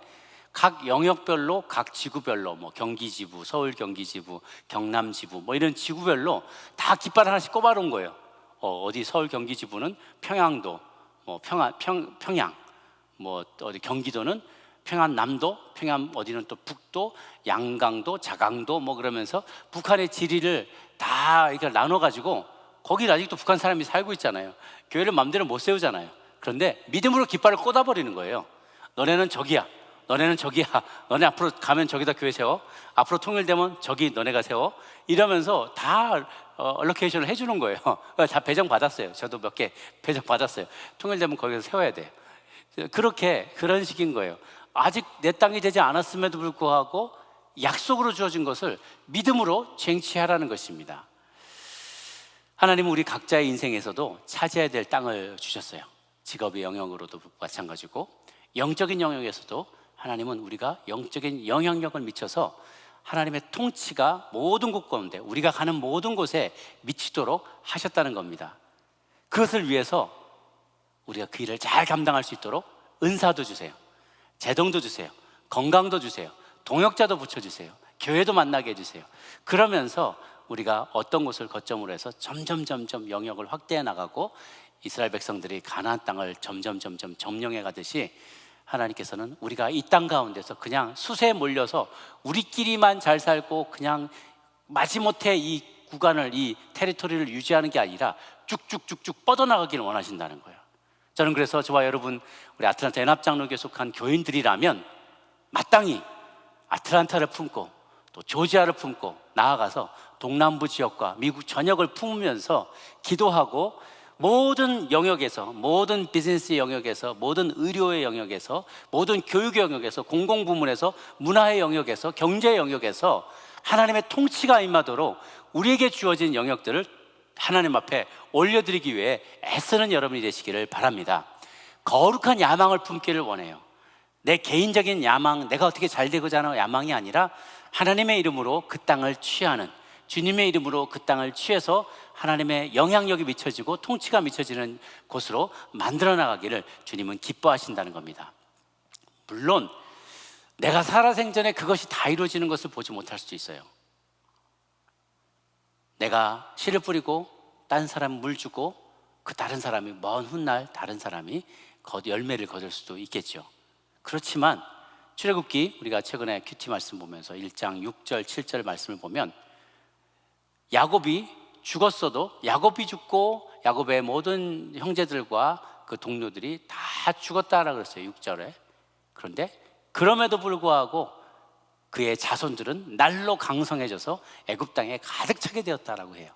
S5: 각 영역별로 각 지구별로 경기지부, 서울 경기지부, 경남지부 이런 지구별로 다 깃발 하나씩 꼽아놓은 거예요. 어디 서울 경기지부는 평양도, 평양, 어디 경기도는 평안남도, 평양 어디는 또 북도, 양강도, 자강도 그러면서 북한의 지리를 다 이렇게 나눠가지고 거기 아직도 북한 사람이 살고 있잖아요. 교회를 마음대로 못 세우잖아요. 그런데 믿음으로 깃발을 꽂아버리는 거예요. 너네는 저기야, 너네는 저기야, 너네 앞으로 가면 저기다 교회 세워, 앞으로 통일되면 저기 너네가 세워, 이러면서 다 얼로케이션을 해주는 거예요. 다 배정 받았어요. 저도 몇 개 배정 받았어요. 통일되면 거기서 세워야 돼. 그런 식인 거예요. 아직 내 땅이 되지 않았음에도 불구하고 약속으로 주어진 것을 믿음으로 쟁취하라는 것입니다. 하나님은 우리 각자의 인생에서도 차지해야 될 땅을 주셨어요. 직업의 영역으로도 마찬가지고 영적인 영역에서도 하나님은 우리가 영적인 영향력을 미쳐서 하나님의 통치가 모든 곳 가운데 우리가 가는 모든 곳에 미치도록 하셨다는 겁니다. 그것을 위해서 우리가 그 일을 잘 감당할 수 있도록 은사도 주세요, 재동도 주세요, 건강도 주세요, 동역자도 붙여주세요, 교회도 만나게 해주세요. 그러면서 우리가 어떤 곳을 거점으로 해서 점점 영역을 확대해 나가고 이스라엘 백성들이 가나안 땅을 점점 점령해 가듯이 하나님께서는 우리가 이 땅 가운데서 그냥 수세에 몰려서 우리끼리만 잘 살고 그냥 마지못해 이 구간을, 이 테리토리를 유지하는 게 아니라 쭉쭉쭉쭉 뻗어나가기를 원하신다는 거예요. 저는 그래서 저와 여러분, 우리 아틀란타 연합장로교에 속한 교인들이라면 마땅히 아틀란타를 품고 또 조지아를 품고 나아가서 동남부 지역과 미국 전역을 품으면서 기도하고 모든 영역에서, 모든 비즈니스 영역에서, 모든 의료의 영역에서, 모든 교육의 영역에서, 공공부문에서, 문화의 영역에서, 경제의 영역에서 하나님의 통치가 임하도록 우리에게 주어진 영역들을 하나님 앞에 올려드리기 위해 애쓰는 여러분이 되시기를 바랍니다. 거룩한 야망을 품기를 원해요. 내 개인적인 야망, 내가 어떻게 잘 되고자 하는 야망이 아니라 하나님의 이름으로 그 땅을 취하는, 주님의 이름으로 그 땅을 취해서 하나님의 영향력이 미쳐지고 통치가 미쳐지는 곳으로 만들어 나가기를 주님은 기뻐하신다는 겁니다. 물론 내가 살아생전에 그것이 다 이루어지는 것을 보지 못할 수도 있어요. 내가 씨를 뿌리고 딴 사람 물 주고 그 다른 사람이 먼 훗날 다른 사람이 열매를 거둘 수도 있겠죠. 그렇지만 출애굽기, 우리가 최근에 큐티 말씀 보면서 1장 6절 7절 말씀을 보면 야곱이 죽었어도, 야곱이 죽고 야곱의 모든 형제들과 그 동료들이 다 죽었다라고 그랬어요, 6절에. 그런데 그럼에도 불구하고 그의 자손들은 날로 강성해져서 애굽 땅에 가득 차게 되었다라고 해요.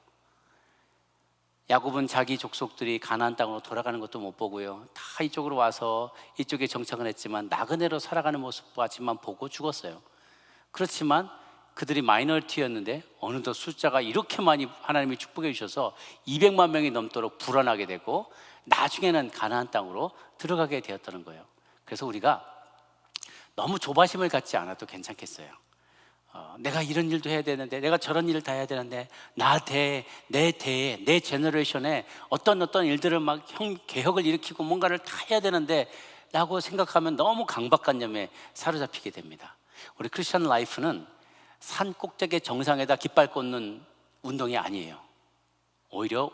S5: 야곱은 자기 족속들이 가나안 땅으로 돌아가는 것도 못 보고요, 다 이쪽으로 와서 이쪽에 정착을 했지만 나그네로 살아가는 모습까지만 보고 죽었어요. 그렇지만 그들이 마이너리티였는데 어느덧 숫자가 이렇게 많이 하나님이 축복해 주셔서 200만 명이 넘도록 불어나게 되고 나중에는 가나안 땅으로 들어가게 되었다는 거예요. 그래서 우리가 너무 조바심을 갖지 않아도 괜찮겠어요. 내가 이런 일도 해야 되는데, 내가 저런 일을 다 해야 되는데, 내 대에, 내 제너레이션에 어떤 일들을 막 개혁을 일으키고 뭔가를 다 해야 되는데 라고 생각하면 너무 강박관념에 사로잡히게 됩니다. 우리 크리스천 라이프는 산 꼭대기 정상에다 깃발 꽂는 운동이 아니에요. 오히려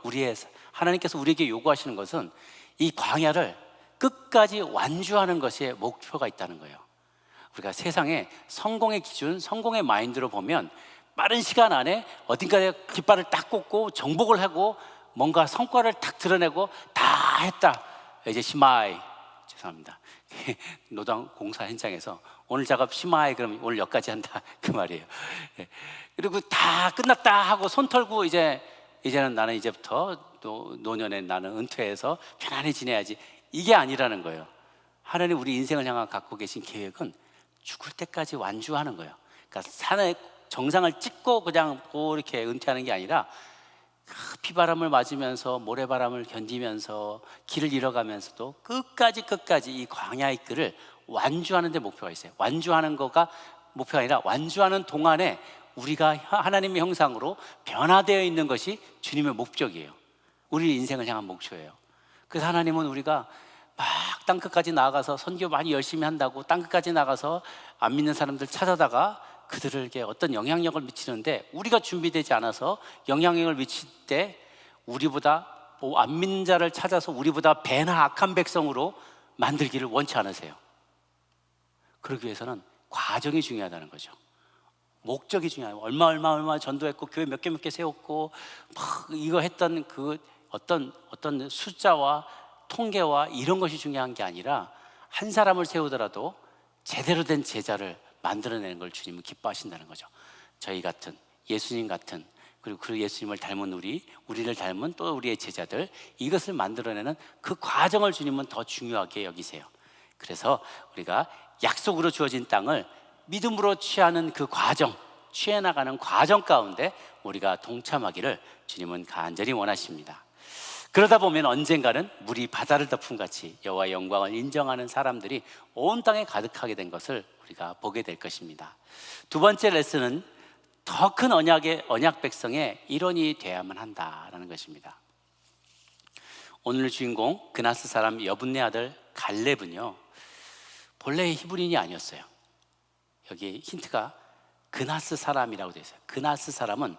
S5: 하나님께서 우리에게 요구하시는 것은 이 광야를 끝까지 완주하는 것에 목표가 있다는 거예요. 우리가 세상에 성공의 기준, 성공의 마인드로 보면 빠른 시간 안에 어딘가에 깃발을 딱 꽂고 정복을 하고 뭔가 성과를 딱 드러내고 다 했다, 이제 시마이, 죄송합니다, 노동 공사 현장에서 오늘 작업 시마이, 그럼 오늘 여기까지 한다 그 말이에요. 그리고 다 끝났다 하고 손 털고 이제는 나는 이제부터 노년에 나는 은퇴해서 편안히 지내야지, 이게 아니라는 거예요. 하나님 우리 인생을 향해 갖고 계신 계획은 죽을 때까지 완주하는 거예요. 그러니까 산의 정상을 찍고 그냥 이렇게 은퇴하는 게 아니라 비바람을 맞으면서 모래바람을 견디면서 길을 잃어가면서도 끝까지 이 광야의 길을 완주하는 데 목표가 있어요. 완주하는 거가 목표가 아니라 완주하는 동안에 우리가 하나님의 형상으로 변화되어 있는 것이 주님의 목적이에요. 우리 인생을 향한 목표예요. 그래서 하나님은 우리가 막 땅끝까지 나가서 선교 많이 열심히 한다고 땅끝까지 나가서 안 믿는 사람들 찾아다가 그들에게 어떤 영향력을 미치는데, 우리가 준비되지 않아서 영향력을 미칠 때 우리보다 안 믿는 자를 찾아서 우리보다 배나 악한 백성으로 만들기를 원치 않으세요. 그러기 위해서는 과정이 중요하다는 거죠. 목적이 중요해요. 얼마 전도했고 교회 몇 개 세웠고 막 이거 했던 그 어떤 숫자와 통계와 이런 것이 중요한 게 아니라 한 사람을 세우더라도 제대로 된 제자를 만들어내는 걸 주님은 기뻐하신다는 거죠. 저희 같은, 예수님 같은, 그리고 그 예수님을 닮은 우리를 닮은 또 우리의 제자들, 이것을 만들어내는 그 과정을 주님은 더 중요하게 여기세요. 그래서 우리가 약속으로 주어진 땅을 믿음으로 취하는 그 과정, 취해 나가는 과정 가운데 우리가 동참하기를 주님은 간절히 원하십니다. 그러다 보면 언젠가는 물이 바다를 덮은 같이 여호와의 영광을 인정하는 사람들이 온 땅에 가득하게 된 것을 우리가 보게 될 것입니다. 두 번째 레슨은 더 큰 언약 백성의 일원이 되어야만 한다라는 것입니다. 오늘 주인공 그나스 사람 여분네 아들 갈렙은요, 본래 히브리인이 아니었어요. 여기 힌트가 그나스 사람이라고 되어 있어요. 그나스 사람은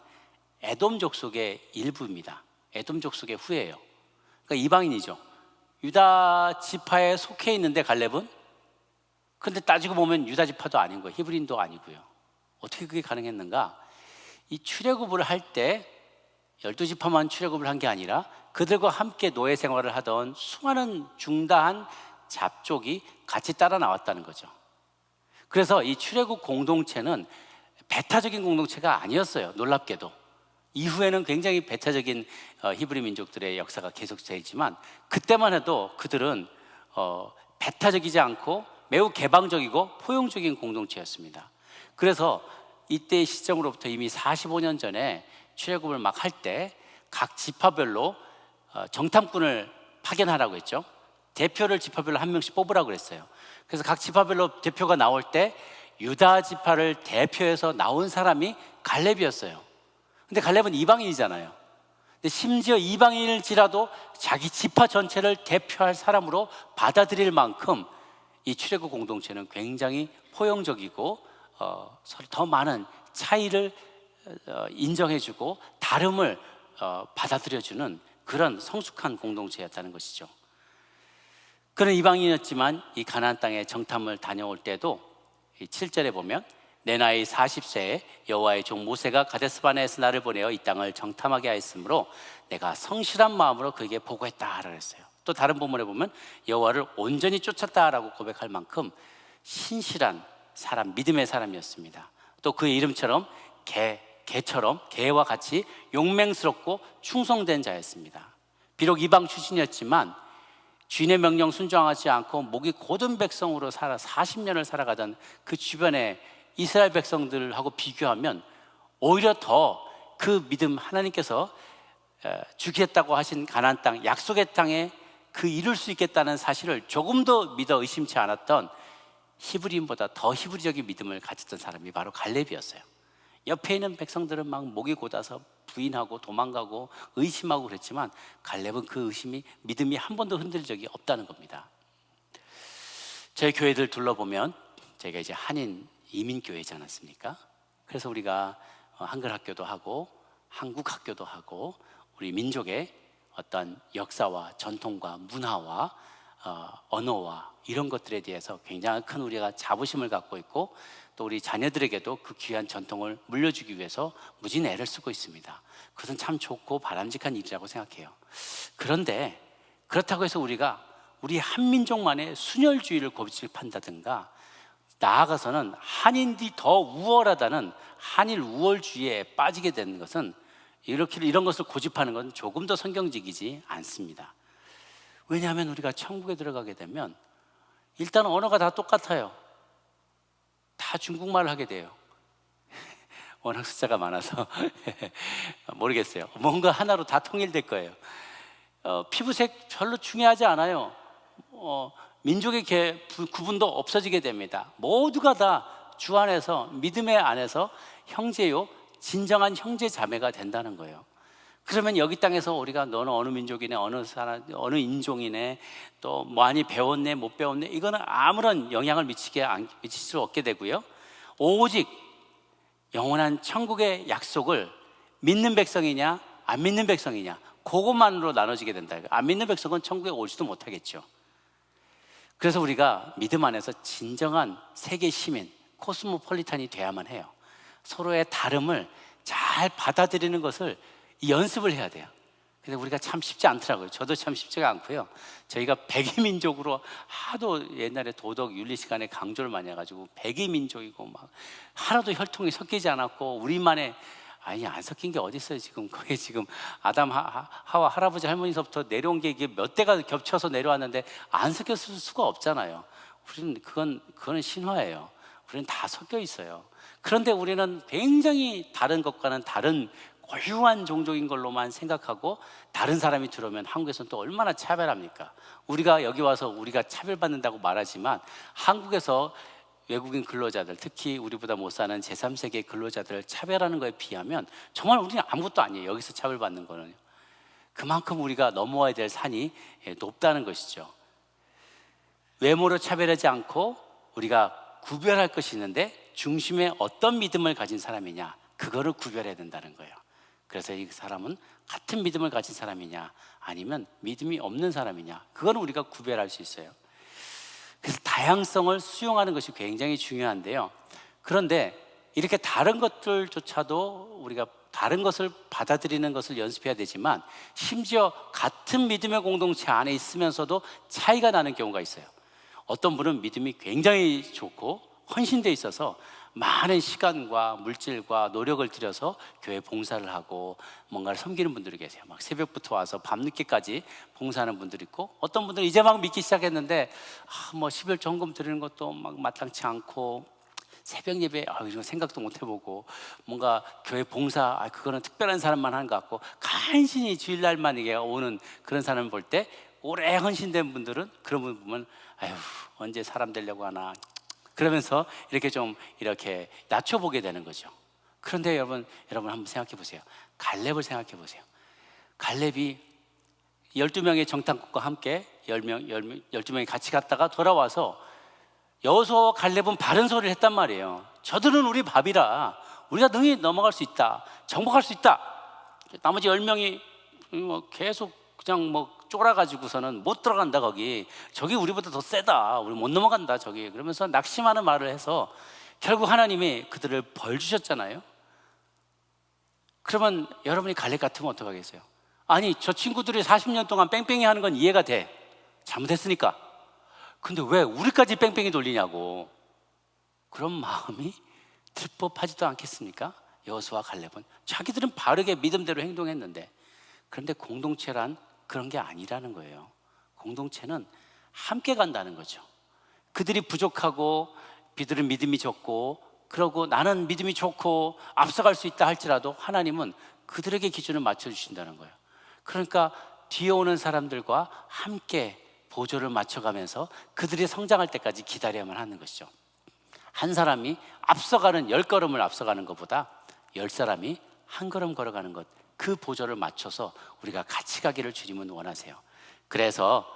S5: 에돔 족속의 일부입니다. 에돔 족속의 후예예요. 그러니까 이방인이죠. 유다 지파에 속해 있는데 갈렙은, 근데 따지고 보면 유다 지파도 아닌 거예요. 히브리인도 아니고요. 어떻게 그게 가능했는가? 이 출애굽을 할 때 12지파만 출애굽을 한 게 아니라 그들과 함께 노예 생활을 하던 수많은 중다한 잡족이 같이 따라 나왔다는 거죠. 그래서 이 출애굽 공동체는 배타적인 공동체가 아니었어요. 놀랍게도 이후에는 굉장히 배타적인 히브리 민족들의 역사가 계속되지만 그때만 해도 그들은 배타적이지 않고 매우 개방적이고 포용적인 공동체였습니다. 그래서 이때의 시점으로부터 이미 45년 전에 출애굽을 막 할 때 각 지파별로 정탐꾼을 파견하라고 했죠. 대표를 지파별로 한 명씩 뽑으라고 그랬어요. 그래서 각 지파별로 대표가 나올 때 유다 지파를 대표해서 나온 사람이 갈렙이었어요. 근데 갈렙은 이방인이잖아요. 근데 심지어 이방인일지라도 자기 지파 전체를 대표할 사람으로 받아들일 만큼 이 출애굽 공동체는 굉장히 포용적이고 서로 더 많은 차이를 인정해주고 다름을 받아들여주는 그런 성숙한 공동체였다는 것이죠. 그런 이방인이었지만 이 가나안 땅에 정탐을 다녀올 때도 7절에 보면 내 나이 40세에 여호와의 종 모세가 가데스바네에서 나를 보내어 이 땅을 정탐하게 하였으므로 내가 성실한 마음으로 그에게 보고했다라고 했어요. 또 다른 본문에 보면 여호와를 온전히 쫓았다라고 고백할 만큼 신실한 사람, 믿음의 사람이었습니다. 또 그의 이름처럼 개와 같이 용맹스럽고 충성된 자였습니다. 비록 이방 출신이었지만 주인의 명령 순종하지 않고 목이 고든 백성으로 살아 40년을 살아가던 그 주변의 이스라엘 백성들하고 비교하면 오히려 더 그 믿음, 하나님께서 주겠다고 하신 가나안 땅, 약속의 땅에 그 이룰 수 있겠다는 사실을 조금 더 믿어 의심치 않았던 히브리인보다 더 히브리적인 믿음을 가졌던 사람이 바로 갈렙이었어요. 옆에 있는 백성들은 막 목이 곧아서 부인하고 도망가고 의심하고 그랬지만 갈렙은 그 믿음이 한 번도 흔들린 적이 없다는 겁니다. 저희 교회들 둘러보면 저희가 이제 한인 이민교회지 않았습니까? 그래서 우리가 한글 학교도 하고 한국 학교도 하고 우리 민족의 어떤 역사와 전통과 문화와 언어와 이런 것들에 대해서 굉장히 큰 우리가 자부심을 갖고 있고 또 우리 자녀들에게도 그 귀한 전통을 물려주기 위해서 무진 애를 쓰고 있습니다. 그것은 참 좋고 바람직한 일이라고 생각해요. 그런데 그렇다고 해서 우리가 우리 한민족만의 순혈주의를 고집한다든가 나아가서는 한인들이 더 우월하다는 한일 우월주의에 빠지게 되는 것은 이런 것을 고집하는 건 조금 더 성경적이지 않습니다. 왜냐하면 우리가 천국에 들어가게 되면 일단 언어가 다 똑같아요. 다 중국말을 하게 돼요. 워낙 숫자가 많아서 모르겠어요. 뭔가 하나로 다 통일될 거예요. 피부색 별로 중요하지 않아요. 민족의 구분도 없어지게 됩니다. 모두가 다 주 안에서 믿음의 안에서 형제요 진정한 형제 자매가 된다는 거예요. 그러면 여기 땅에서 우리가 너는 어느 민족이네, 어느 사람, 어느 인종이네, 또 많이 배웠네, 못 배웠네, 이거는 아무런 영향을 미칠 수 없게 되고요. 오직 영원한 천국의 약속을 믿는 백성이냐, 안 믿는 백성이냐, 그것만으로 나눠지게 된다. 안 믿는 백성은 천국에 오지도 못하겠죠. 그래서 우리가 믿음 안에서 진정한 세계 시민, 코스모폴리탄이 돼야만 해요. 서로의 다름을 잘 받아들이는 것을 연습을 해야 돼요. 근데 우리가 참 쉽지 않더라고요. 저도 참 쉽지가 않고요. 저희가 백이민족으로 하도 옛날에 도덕 윤리 시간에 강조를 많이 해가지고 백이민족이고 막 하나도 혈통이 섞이지 않았고 우리만의 아니 안 섞인 게 어디 있어요. 지금 거기 지금 아담 하와 할아버지 할머니서부터 내려온 게 이게 몇 대가 겹쳐서 내려왔는데 안 섞였을 수가 없잖아요. 우리는 그거는 신화예요. 우리는 다 섞여 있어요. 그런데 우리는 굉장히 다른 것과는 다른 고유한 종족인 걸로만 생각하고 다른 사람이 들어오면 한국에서는 또 얼마나 차별합니까? 우리가 여기 와서 우리가 차별받는다고 말하지만 한국에서 외국인 근로자들, 특히 우리보다 못 사는 제3세계 근로자들을 차별하는 거에 비하면 정말 우리는 아무것도 아니에요. 여기서 차별받는 거는요. 그만큼 우리가 넘어와야 될 산이 높다는 것이죠. 외모로 차별하지 않고 우리가 구별할 것이 있는데 중심에 어떤 믿음을 가진 사람이냐, 그거를 구별해야 된다는 거예요. 그래서 이 사람은 같은 믿음을 가진 사람이냐 아니면 믿음이 없는 사람이냐, 그거는 우리가 구별할 수 있어요. 그래서 다양성을 수용하는 것이 굉장히 중요한데요. 그런데 이렇게 다른 것들조차도 우리가 다른 것을 받아들이는 것을 연습해야 되지만, 심지어 같은 믿음의 공동체 안에 있으면서도 차이가 나는 경우가 있어요. 어떤 분은 믿음이 굉장히 좋고 헌신돼 있어서 많은 시간과 물질과 노력을 들여서 교회 봉사를 하고 뭔가를 섬기는 분들이 계세요. 막 새벽부터 와서 밤늦게까지 봉사하는 분들이 있고, 어떤 분들은 이제 막 믿기 시작했는데 뭐 12월 전금 드리는 것도 막 마땅치 않고, 새벽 예배 이런 생각도 못 해보고, 뭔가 교회 봉사 그거는 특별한 사람만 하는 것 같고, 간신히 주일날만 이게 오는 그런 사람을 볼 때, 오래 헌신된 분들은 그런 분 보면 아휴 언제 사람 되려고 하나, 그러면서 이렇게 좀 이렇게 낮춰보게 되는 거죠. 그런데 여러분 한번 생각해 보세요. 갈렙을 생각해 보세요. 갈렙이 12명의 정탐꾼과 함께 12명이 같이 갔다가 돌아와서 여호수아와 갈렙은 바른 소리를 했단 말이에요. 저들은 우리 밥이라 우리가 능히 넘어갈 수 있다, 정복할 수 있다. 나머지 10명이 계속 그냥 쫄아가지고서는 못 들어간다, 저기 우리보다 더 세다, 우리 못 넘어간다 저기, 그러면서 낙심하는 말을 해서 결국 하나님이 그들을 벌 주셨잖아요. 그러면 여러분이 갈렙 같으면 어떡하겠어요? 아니 저 친구들이 40년 동안 뺑뺑이 하는 건 이해가 돼, 잘못했으니까. 근데 왜 우리까지 뺑뺑이 돌리냐고, 그런 마음이 들 법하지도 않겠습니까? 여호수아와 갈렙은 자기들은 바르게 믿음대로 행동했는데, 그런데 공동체란 그런 게 아니라는 거예요. 공동체는 함께 간다는 거죠. 그들이 부족하고 그들은 믿음이 적고, 그러고 나는 믿음이 좋고 앞서갈 수 있다 할지라도 하나님은 그들에게 기준을 맞춰주신다는 거예요. 그러니까 뒤에 오는 사람들과 함께 보조를 맞춰가면서 그들이 성장할 때까지 기다려야만 하는 것이죠. 한 사람이 앞서가는 10걸음을 앞서가는 것보다 10사람이 한 걸음 걸어가는 것, 그 보조를 맞춰서 우리가 같이 가기를 주님은 원하세요. 그래서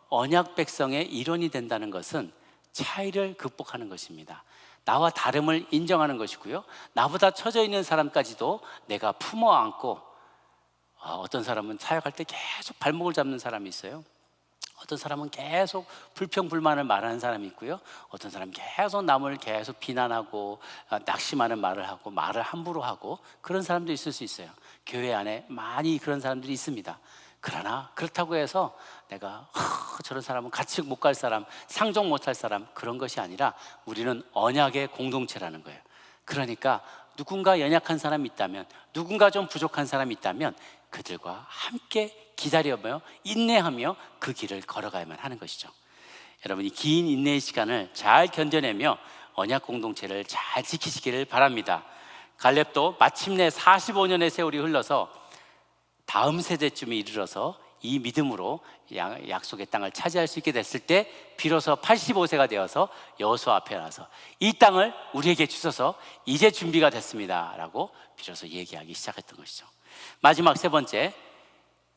S5: 언약 백성의 일원이 된다는 것은 차이를 극복하는 것입니다. 나와 다름을 인정하는 것이고요, 나보다 처져 있는 사람까지도 내가 품어 안고, 어떤 사람은 사역할 때 계속 발목을 잡는 사람이 있어요. 어떤 사람은 계속 불평불만을 말하는 사람이 있고요, 어떤 사람은 계속 남을 계속 비난하고 낙심하는 말을 하고 말을 함부로 하고, 그런 사람도 있을 수 있어요. 교회 안에 많이 그런 사람들이 있습니다. 그러나 그렇다고 해서 내가 저런 사람은 같이 못 갈 사람, 상종 못할 사람, 그런 것이 아니라 우리는 언약의 공동체라는 거예요. 그러니까 누군가 연약한 사람이 있다면, 누군가 좀 부족한 사람이 있다면 그들과 함께 기다려며 인내하며 그 길을 걸어가야만 하는 것이죠. 여러분, 이 긴 인내의 시간을 잘 견뎌내며 언약 공동체를 잘 지키시기를 바랍니다. 갈렙도 마침내 45년의 세월이 흘러서 다음 세대쯤에 이르러서 이 믿음으로 약속의 땅을 차지할 수 있게 됐을 때, 비로소 85세가 되어서 여호수아 앞에 나서 이 땅을 우리에게 주셔서 이제 준비가 됐습니다 라고 비로소 얘기하기 시작했던 것이죠. 마지막 세 번째,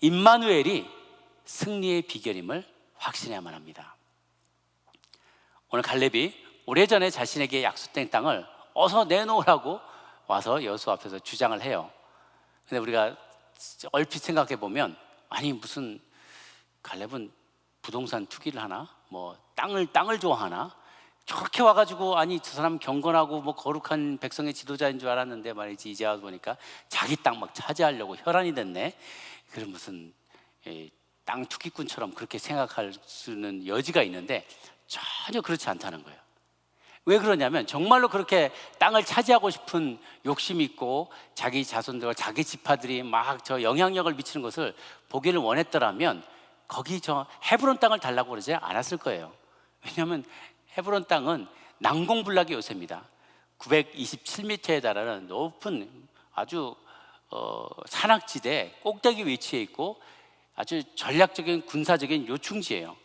S5: 임마누엘이 승리의 비결임을 확신해야만 합니다. 오늘 갈렙이 오래전에 자신에게 약속된 땅을 어서 내놓으라고 와서 여호수아 앞에서 주장을 해요. 근데 우리가 얼핏 생각해 보면, 아니 무슨 갈렙은 부동산 투기를 하나, 뭐 땅을 좋아하나, 저렇게 와가지고, 아니 저 사람 경건하고 뭐 거룩한 백성의 지도자인 줄 알았는데 말이지, 이제 와서 보니까 자기 땅 막 차지하려고 혈안이 됐네. 그런 무슨 땅 투기꾼처럼 그렇게 생각할 수는 여지가 있는데 전혀 그렇지 않다는 거예요. 왜 그러냐면, 정말로 그렇게 땅을 차지하고 싶은 욕심이 있고 자기 자손들과 자기 지파들이 막 저 영향력을 미치는 것을 보기를 원했더라면 거기 저 헤브론 땅을 달라고 그러지 않았을 거예요. 왜냐하면 헤브론 땅은 난공불락의 요새입니다. 927m에 달하는 높은 아주 산악지대 꼭대기 위치해 있고 아주 전략적인 군사적인 요충지예요.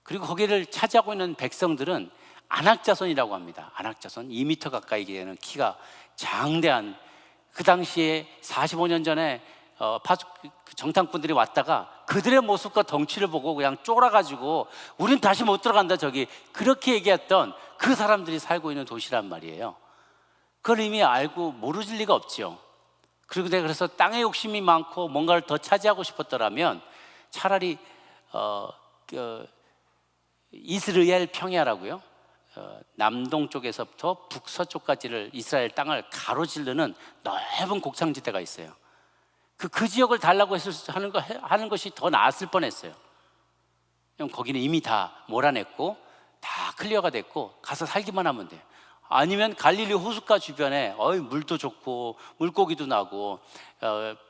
S5: 그리고 거기를 차지하고 있는 백성들은 안악자손이라고 합니다. 안악자손, 2m 가까이 되는 키가 장대한, 그 당시에 45년 전에 정탐꾼들이 왔다가 그들의 모습과 덩치를 보고 그냥 쫄아가지고 우린 다시 못 들어간다 저기, 그렇게 얘기했던 그 사람들이 살고 있는 도시란 말이에요. 그걸 이미 알고 모르실 리가 없죠. 그리고 내가 그래서 땅에 욕심이 많고 뭔가를 더 차지하고 싶었더라면 차라리 이스라엘 평야라고요. 남동쪽에서부터 북서쪽까지를 이스라엘 땅을 가로지르는 넓은 곡창지대가 있어요. 그 지역을 달라고 하는 것이 더 나았을 뻔했어요. 거기는 이미 다 몰아냈고 다 클리어가 됐고 가서 살기만 하면 돼요. 아니면 갈릴리 호숫가 주변에 물도 좋고 물고기도 나고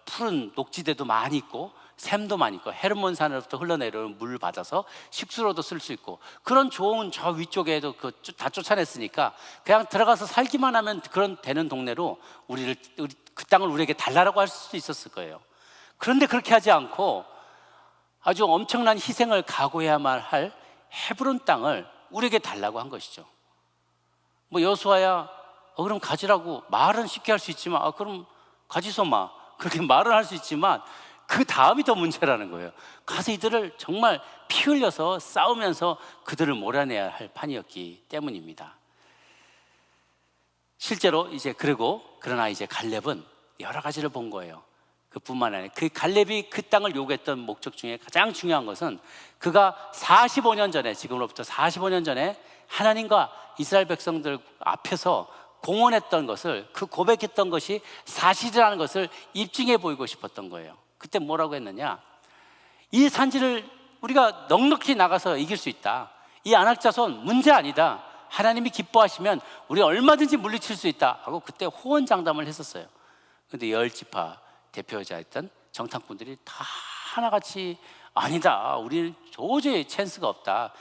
S5: 푸른 녹지대도 많이 있고 샘도 많이 있고 헤르몬 산으로부터 흘러내려오는 물을 받아서 식수로도 쓸 수 있고 그런 좋은 저 위쪽에도 다 쫓아냈으니까 그냥 들어가서 살기만 하면 그런 되는 동네로 그 땅을 우리에게 달라라고 할 수도 있었을 거예요. 그런데 그렇게 하지 않고 아주 엄청난 희생을 각오해야만 할 헤브론 땅을 우리에게 달라고 한 것이죠. 뭐 여호수아야 그럼 가지라고 말은 쉽게 할 수 있지만 그럼 가지소마 그렇게 말은 할 수 있지만 그 다음이 더 문제라는 거예요. 가서 이들을 정말 피 흘려서 싸우면서 그들을 몰아내야 할 판이었기 때문입니다. 실제로 그러나 이제 갈렙은 여러 가지를 본 거예요. 그뿐만 아니라 그 갈렙이 그 땅을 요구했던 목적 중에 가장 중요한 것은 그가 45년 전에 지금으로부터 45년 전에 하나님과 이스라엘 백성들 앞에서 공언했던 것을 고백했던 것이 사실이라는 것을 입증해 보이고 싶었던 거예요. 그때 뭐라고 했느냐? 이 산지를 우리가 넉넉히 나가서 이길 수 있다. 이 안악자손 문제 아니다. 하나님이 기뻐하시면 우리 얼마든지 물리칠 수 있다 하고 그때 호언장담을 했었어요. 그런데 10지파 대표자였던 정탐꾼들이 다 하나같이 아니다. 우리는 도저히 찬스가 없다.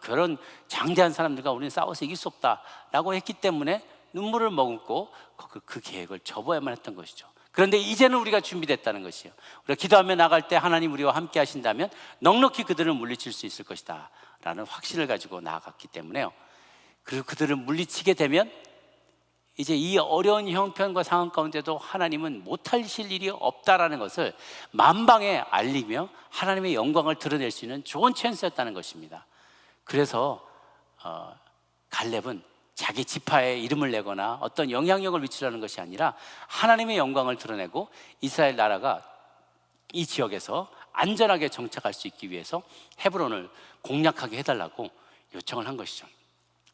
S5: 그런 장대한 사람들과 우리는 싸워서 이길 수 없다 라고 했기 때문에 눈물을 머금고 그 계획을 접어야만 했던 것이죠. 그런데 이제는 우리가 준비됐다는 것이에요. 우리가 기도하며 나갈 때 하나님 우리와 함께 하신다면 넉넉히 그들을 물리칠 수 있을 것이다 라는 확신을 가지고 나아갔기 때문에요. 그리고 그들을 물리치게 되면 이제 이 어려운 형편과 상황 가운데도 하나님은 못하실 일이 없다라는 것을 만방에 알리며 하나님의 영광을 드러낼 수 있는 좋은 찬스였다는 것입니다. 그래서 갈렙은 자기 지파에 이름을 내거나 어떤 영향력을 미치려는 것이 아니라 하나님의 영광을 드러내고 이스라엘 나라가 이 지역에서 안전하게 정착할 수 있기 위해서 헤브론을 공략하게 해달라고 요청을 한 것이죠.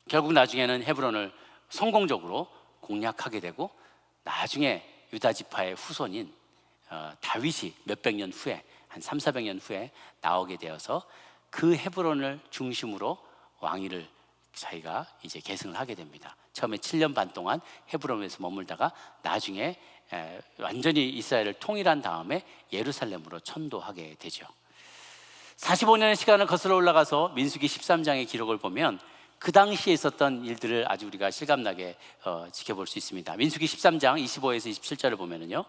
S5: 결국 나중에는 헤브론을 성공적으로 공략하게 되고 나중에 유다 지파의 후손인 다윗이 몇백 년 후에 한 300~400년 후에 나오게 되어서 그 헤브론을 중심으로 왕위를 자기가 이제 계승을 하게 됩니다. 처음에 7년 반 동안 헤브론에서 머물다가 나중에 완전히 이스라엘을 통일한 다음에 예루살렘으로 천도하게 되죠. 45년의 시간을 거슬러 올라가서 민수기 13장의 기록을 보면 그 당시에 있었던 일들을 아주 우리가 실감나게 지켜볼 수 있습니다. 민수기 13장 25에서 27절을 보면은요,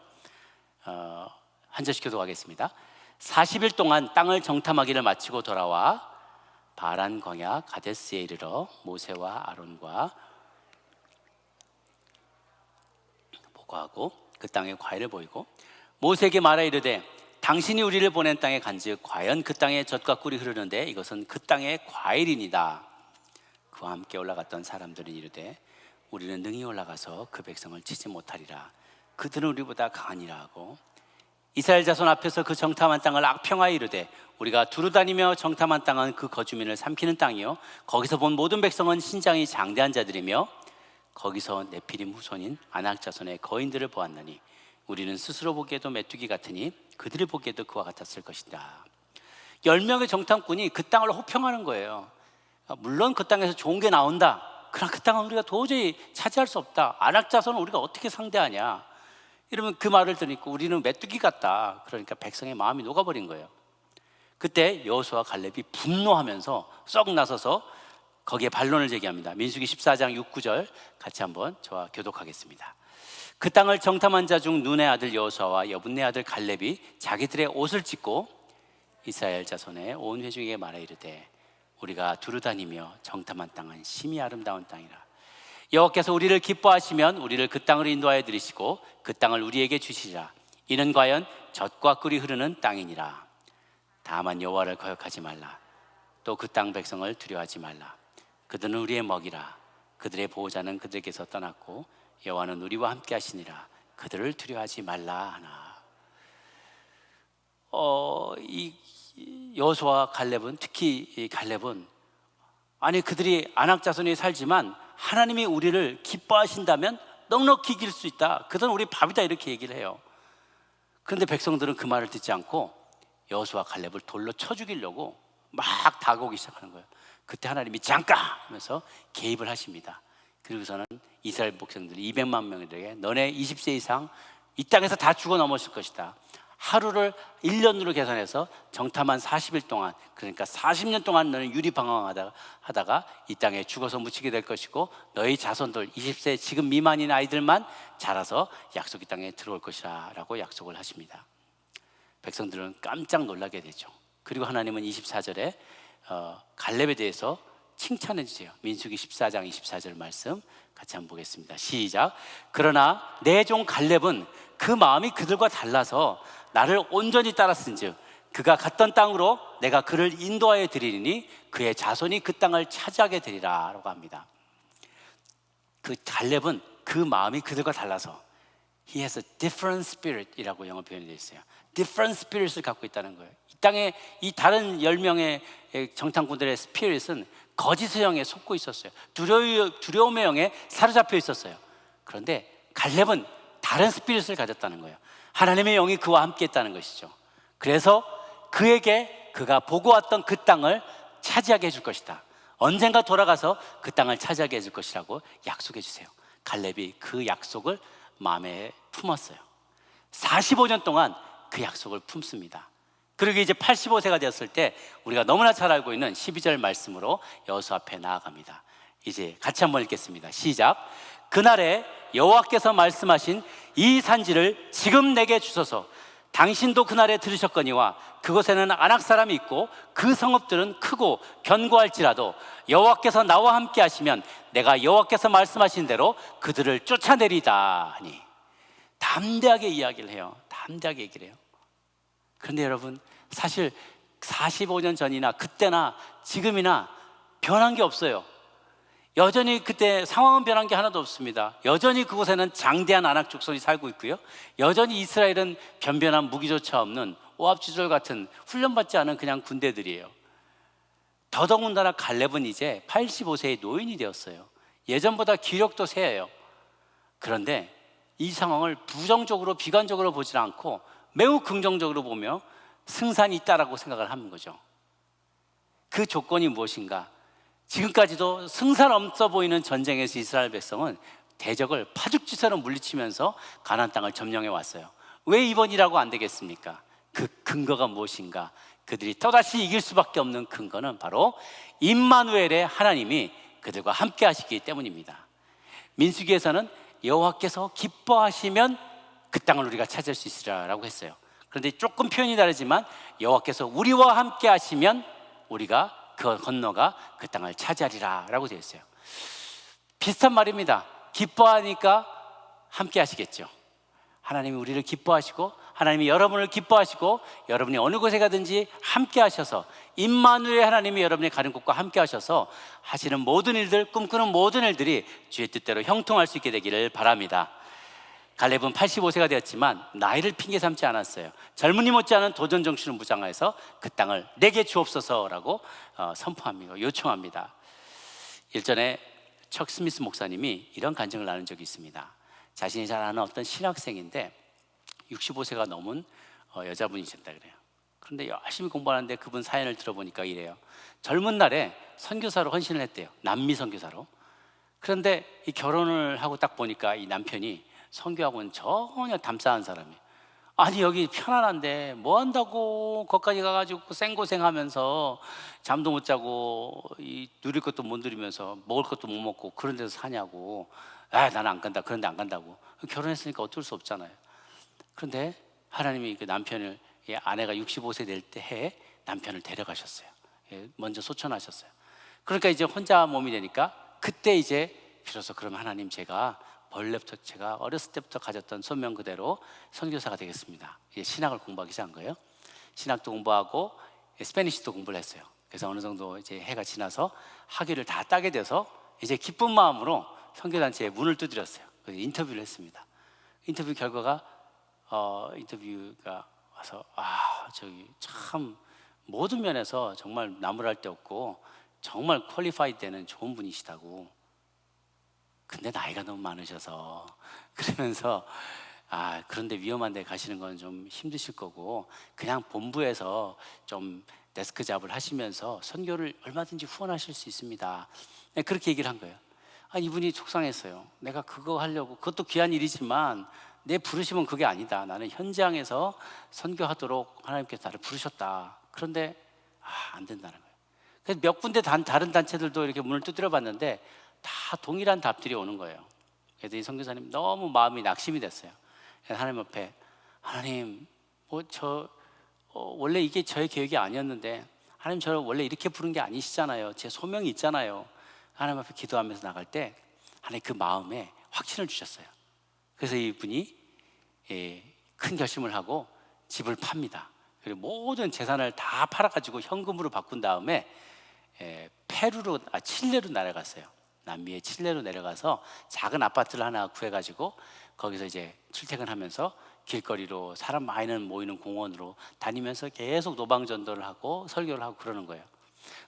S5: 한 절씩 교독하겠습니다. 40일 동안 땅을 정탐하기를 마치고 돌아와 바란 광야 가데스에 이르러 모세와 아론과 보고하고 그 땅의 과일을 보이고 모세에게 말하 이르되 당신이 우리를 보낸 땅에 간즉 과연 그 땅에 젖과 꿀이 흐르는데 이것은 그 땅의 과일이니이다. 그와 함께 올라갔던 사람들은 이르되 우리는 능히 올라가서 그 백성을 치지 못하리라. 그들은 우리보다 강하니라 하고 이스라엘 자손 앞에서 그 정탐한 땅을 악평하여 이르되 우리가 두루 다니며 정탐한 땅은 그 거주민을 삼키는 땅이요 거기서 본 모든 백성은 신장이 장대한 자들이며 거기서 네피림 후손인 아낙 자손의 거인들을 보았나니 우리는 스스로 보기에도 메뚜기 같으니 그들이 보기에도 그와 같았을 것이다. 10명의 정탐꾼이 그 땅을 호평하는 거예요. 물론 그 땅에서 좋은 게 나온다. 그러나 그 땅은 우리가 도저히 차지할 수 없다. 아낙 자손은 우리가 어떻게 상대하냐. 이러면 그 말을 들으니까 우리는 메뚜기 같다. 그러니까 백성의 마음이 녹아버린 거예요. 그때 여호수아 갈렙이 분노하면서 썩 나서서 거기에 반론을 제기합니다. 민수기 14장 6, 9절 같이 한번 저와 교독하겠습니다. 그 땅을 정탐한 자 중 눈의 아들 여호수아와 여분네 아들 갈렙이 자기들의 옷을 찢고 이스라엘 자손의 온 회중에게 말하 이르되 우리가 두루 다니며 정탐한 땅은 심히 아름다운 땅이라. 여호와께서 우리를 기뻐하시면 우리를 그 땅으로 인도하여 들이시고 그 땅을 우리에게 주시리라. 이는 과연 젖과 꿀이 흐르는 땅이니라. 다만 여호와를 거역하지 말라. 또 그 땅 백성을 두려워하지 말라. 그들은 우리의 먹이라. 그들의 보호자는 그들에게서 떠났고 여호와는 우리와 함께 하시니라. 그들을 두려워하지 말라 하나. 이 여호수아와 갈렙은, 특히 이 갈렙은, 아니 그들이 아낙 자손이 살지만 하나님이 우리를 기뻐하신다면 넉넉히 이길 수 있다, 그들은 우리 밥이다, 이렇게 얘기를 해요. 그런데 백성들은 그 말을 듣지 않고 여호수아 갈렙을 돌로 쳐 죽이려고 막 다가오기 시작하는 거예요. 그때 하나님이 잠깐 하면서 개입을 하십니다. 그리고서는 이스라엘 백성들이 200만 명에게 너네 20세 이상 이 땅에서 다 죽어 넘어질 것이다. 하루를 1년으로 계산해서 정탐한 40일 동안, 그러니까 40년 동안 너는 유리방황하다가 이 땅에 죽어서 묻히게 될 것이고 너희 자손들 20세 지금 미만인 아이들만 자라서 약속의 땅에 들어올 것이라 라고 약속을 하십니다. 백성들은 깜짝 놀라게 되죠. 그리고 하나님은 24절에 갈렙에 대해서 칭찬해 주세요. 민수기 14장 24절 말씀 같이 한번 보겠습니다. 시작. 그러나 내 종 갈렙은 그 마음이 그들과 달라서 나를 온전히 따랐은즉 그가 갔던 땅으로 내가 그를 인도하여 드리니 그의 자손이 그 땅을 차지하게 되리라 라고 합니다. 그 갈렙은 그 마음이 그들과 달라서 He has a different spirit 이라고 영어 표현이 되어 있어요. different spirit을 갖고 있다는 거예요. 이 땅에 이 다른 10명의 정탐꾼들의 spirit은 거짓의 영에 속고 있었어요. 두려움의 영에 사로잡혀 있었어요. 그런데 갈렙은 다른 스피릿을 가졌다는 거예요. 하나님의 영이 그와 함께 했다는 것이죠. 그래서 그에게 그가 보고 왔던 그 땅을 차지하게 해줄 것이다. 언젠가 돌아가서 그 땅을 차지하게 해줄 것이라고 약속해 주세요. 갈렙이 그 약속을 마음에 품었어요. 45년 동안 그 약속을 품습니다. 그리고 이제 85세가 되었을 때 우리가 너무나 잘 알고 있는 12절 말씀으로 여호수아 앞에 나아갑니다. 이제 같이 한번 읽겠습니다. 시작. 그날에 여호와께서 말씀하신 이 산지를 지금 내게 주소서. 당신도 그날에 들으셨거니와 그곳에는 아낙 사람이 있고 그 성읍들은 크고 견고할지라도 여호와께서 나와 함께 하시면 내가 여호와께서 말씀하신 대로 그들을 쫓아내리다 하니. 담대하게 이야기를 해요. 담대하게 얘기를 해요. 그런데 여러분, 사실 45년 전이나 그때나 지금이나 변한 게 없어요. 여전히 그때 상황은 변한 게 하나도 없습니다. 여전히 그곳에는 장대한 아낙 족속이 살고 있고요. 여전히 이스라엘은 변변한 무기조차 없는 오합지졸 같은 훈련받지 않은 그냥 군대들이에요. 더더군다나 갈렙은 이제 85세의 노인이 되었어요. 예전보다 기력도 세요. 그런데 이 상황을 부정적으로 비관적으로 보지 않고 매우 긍정적으로 보며 승산이 있다라고 생각을 하는 거죠. 그 조건이 무엇인가? 지금까지도 승산 없어 보이는 전쟁에서 이스라엘 백성은 대적을 파죽지세로 물리치면서 가나안 땅을 점령해 왔어요. 왜 이번이라고 안 되겠습니까? 그 근거가 무엇인가? 그들이 또다시 이길 수밖에 없는 근거는 바로 임마누엘의 하나님이 그들과 함께 하시기 때문입니다. 민수기에서는 여호와께서 기뻐하시면 그 땅을 우리가 찾을 수 있으리라고 했어요. 그런데 조금 표현이 다르지만 여호와께서 우리와 함께 하시면 우리가 그 건너가 그 땅을 차지하리라 라고 되어 있어요. 비슷한 말입니다. 기뻐하니까 함께 하시겠죠. 하나님이 우리를 기뻐하시고 하나님이 여러분을 기뻐하시고 여러분이 어느 곳에 가든지 함께 하셔서 임마누엘 하나님이 여러분이 가는 곳과 함께 하셔서 하시는 모든 일들, 꿈꾸는 모든 일들이 주의 뜻대로 형통할 수 있게 되기를 바랍니다. 갈렙은 85세가 되었지만 나이를 핑계 삼지 않았어요. 젊은이 못지않은 도전 정신을 무장해서 그 땅을 내게 주옵소서라고 선포합니다. 요청합니다. 일전에 척 스미스 목사님이 이런 간증을 나눈 적이 있습니다. 자신이 잘 아는 어떤 신학생인데 65세가 넘은 여자분이셨다 그래요. 그런데 열심히 공부하는데 그분 사연을 들어보니까 이래요. 젊은 날에 선교사로 헌신을 했대요. 남미 선교사로. 그런데 이 결혼을 하고 딱 보니까 이 남편이 선교하고는 전혀 담싸한 사람이에요. 아니 여기 편안한데 뭐 한다고 거기까지 가가지고 생고생하면서 잠도 못 자고 누릴 것도 못 누리면서 먹을 것도 못 먹고 그런 데서 사냐고. 나는 안 간다. 그런데 안 간다고. 결혼했으니까 어쩔 수 없잖아요. 그런데 하나님이 그 남편을, 아내가 65세 될 때 해에 남편을 데려가셨어요. 먼저 소천하셨어요. 그러니까 이제 혼자 몸이 되니까 그때 이제 비로소 그럼 하나님 제가 원래부터 제가 어렸을 때부터 가졌던 소명 그대로 선교사가 되겠습니다. 신학을 공부하기 시작한 거예요. 신학도 공부하고 스페니쉬도 공부를 했어요. 그래서 어느 정도 이제 해가 지나서 학위를 다 따게 돼서 이제 기쁜 마음으로 선교단체에 문을 두드렸어요. 그래서 인터뷰를 했습니다. 인터뷰 결과가 인터뷰가 와서 저기 참 모든 면에서 정말 나무랄 데 없고 정말 퀄리파이드 되는 좋은 분이시다고. 근데 나이가 너무 많으셔서 그러면서 그런데 위험한 데 가시는 건 좀 힘드실 거고 그냥 본부에서 좀 데스크 잡을 하시면서 선교를 얼마든지 후원하실 수 있습니다. 네, 그렇게 얘기를 한 거예요. 이분이 속상했어요. 내가 그거 하려고, 그것도 귀한 일이지만 내 부르심은 그게 아니다. 나는 현장에서 선교하도록 하나님께서 나를 부르셨다. 그런데 안 된다는 거예요. 그래서 몇 군데 다른 단체들도 이렇게 문을 두드려 봤는데 다 동일한 답들이 오는 거예요. 그래서 이 선교사님 너무 마음이 낙심이 됐어요. 그래서 하나님 앞에, 하나님 원래 이게 저의 계획이 아니었는데 하나님 저를 원래 이렇게 부른 게 아니시잖아요. 제 소명이 있잖아요. 하나님 앞에 기도하면서 나갈 때 하나님 그 마음에 확신을 주셨어요. 그래서 이분이 큰 결심을 하고 집을 팝니다. 그리고 모든 재산을 다 팔아가지고 현금으로 바꾼 다음에 칠레로 내려갔어요. 남미의 칠레로 내려가서 작은 아파트를 하나 구해가지고 거기서 이제 출퇴근하면서 길거리로 사람 많이 모이는 공원으로 다니면서 계속 노방전도를 하고 설교를 하고 그러는 거예요.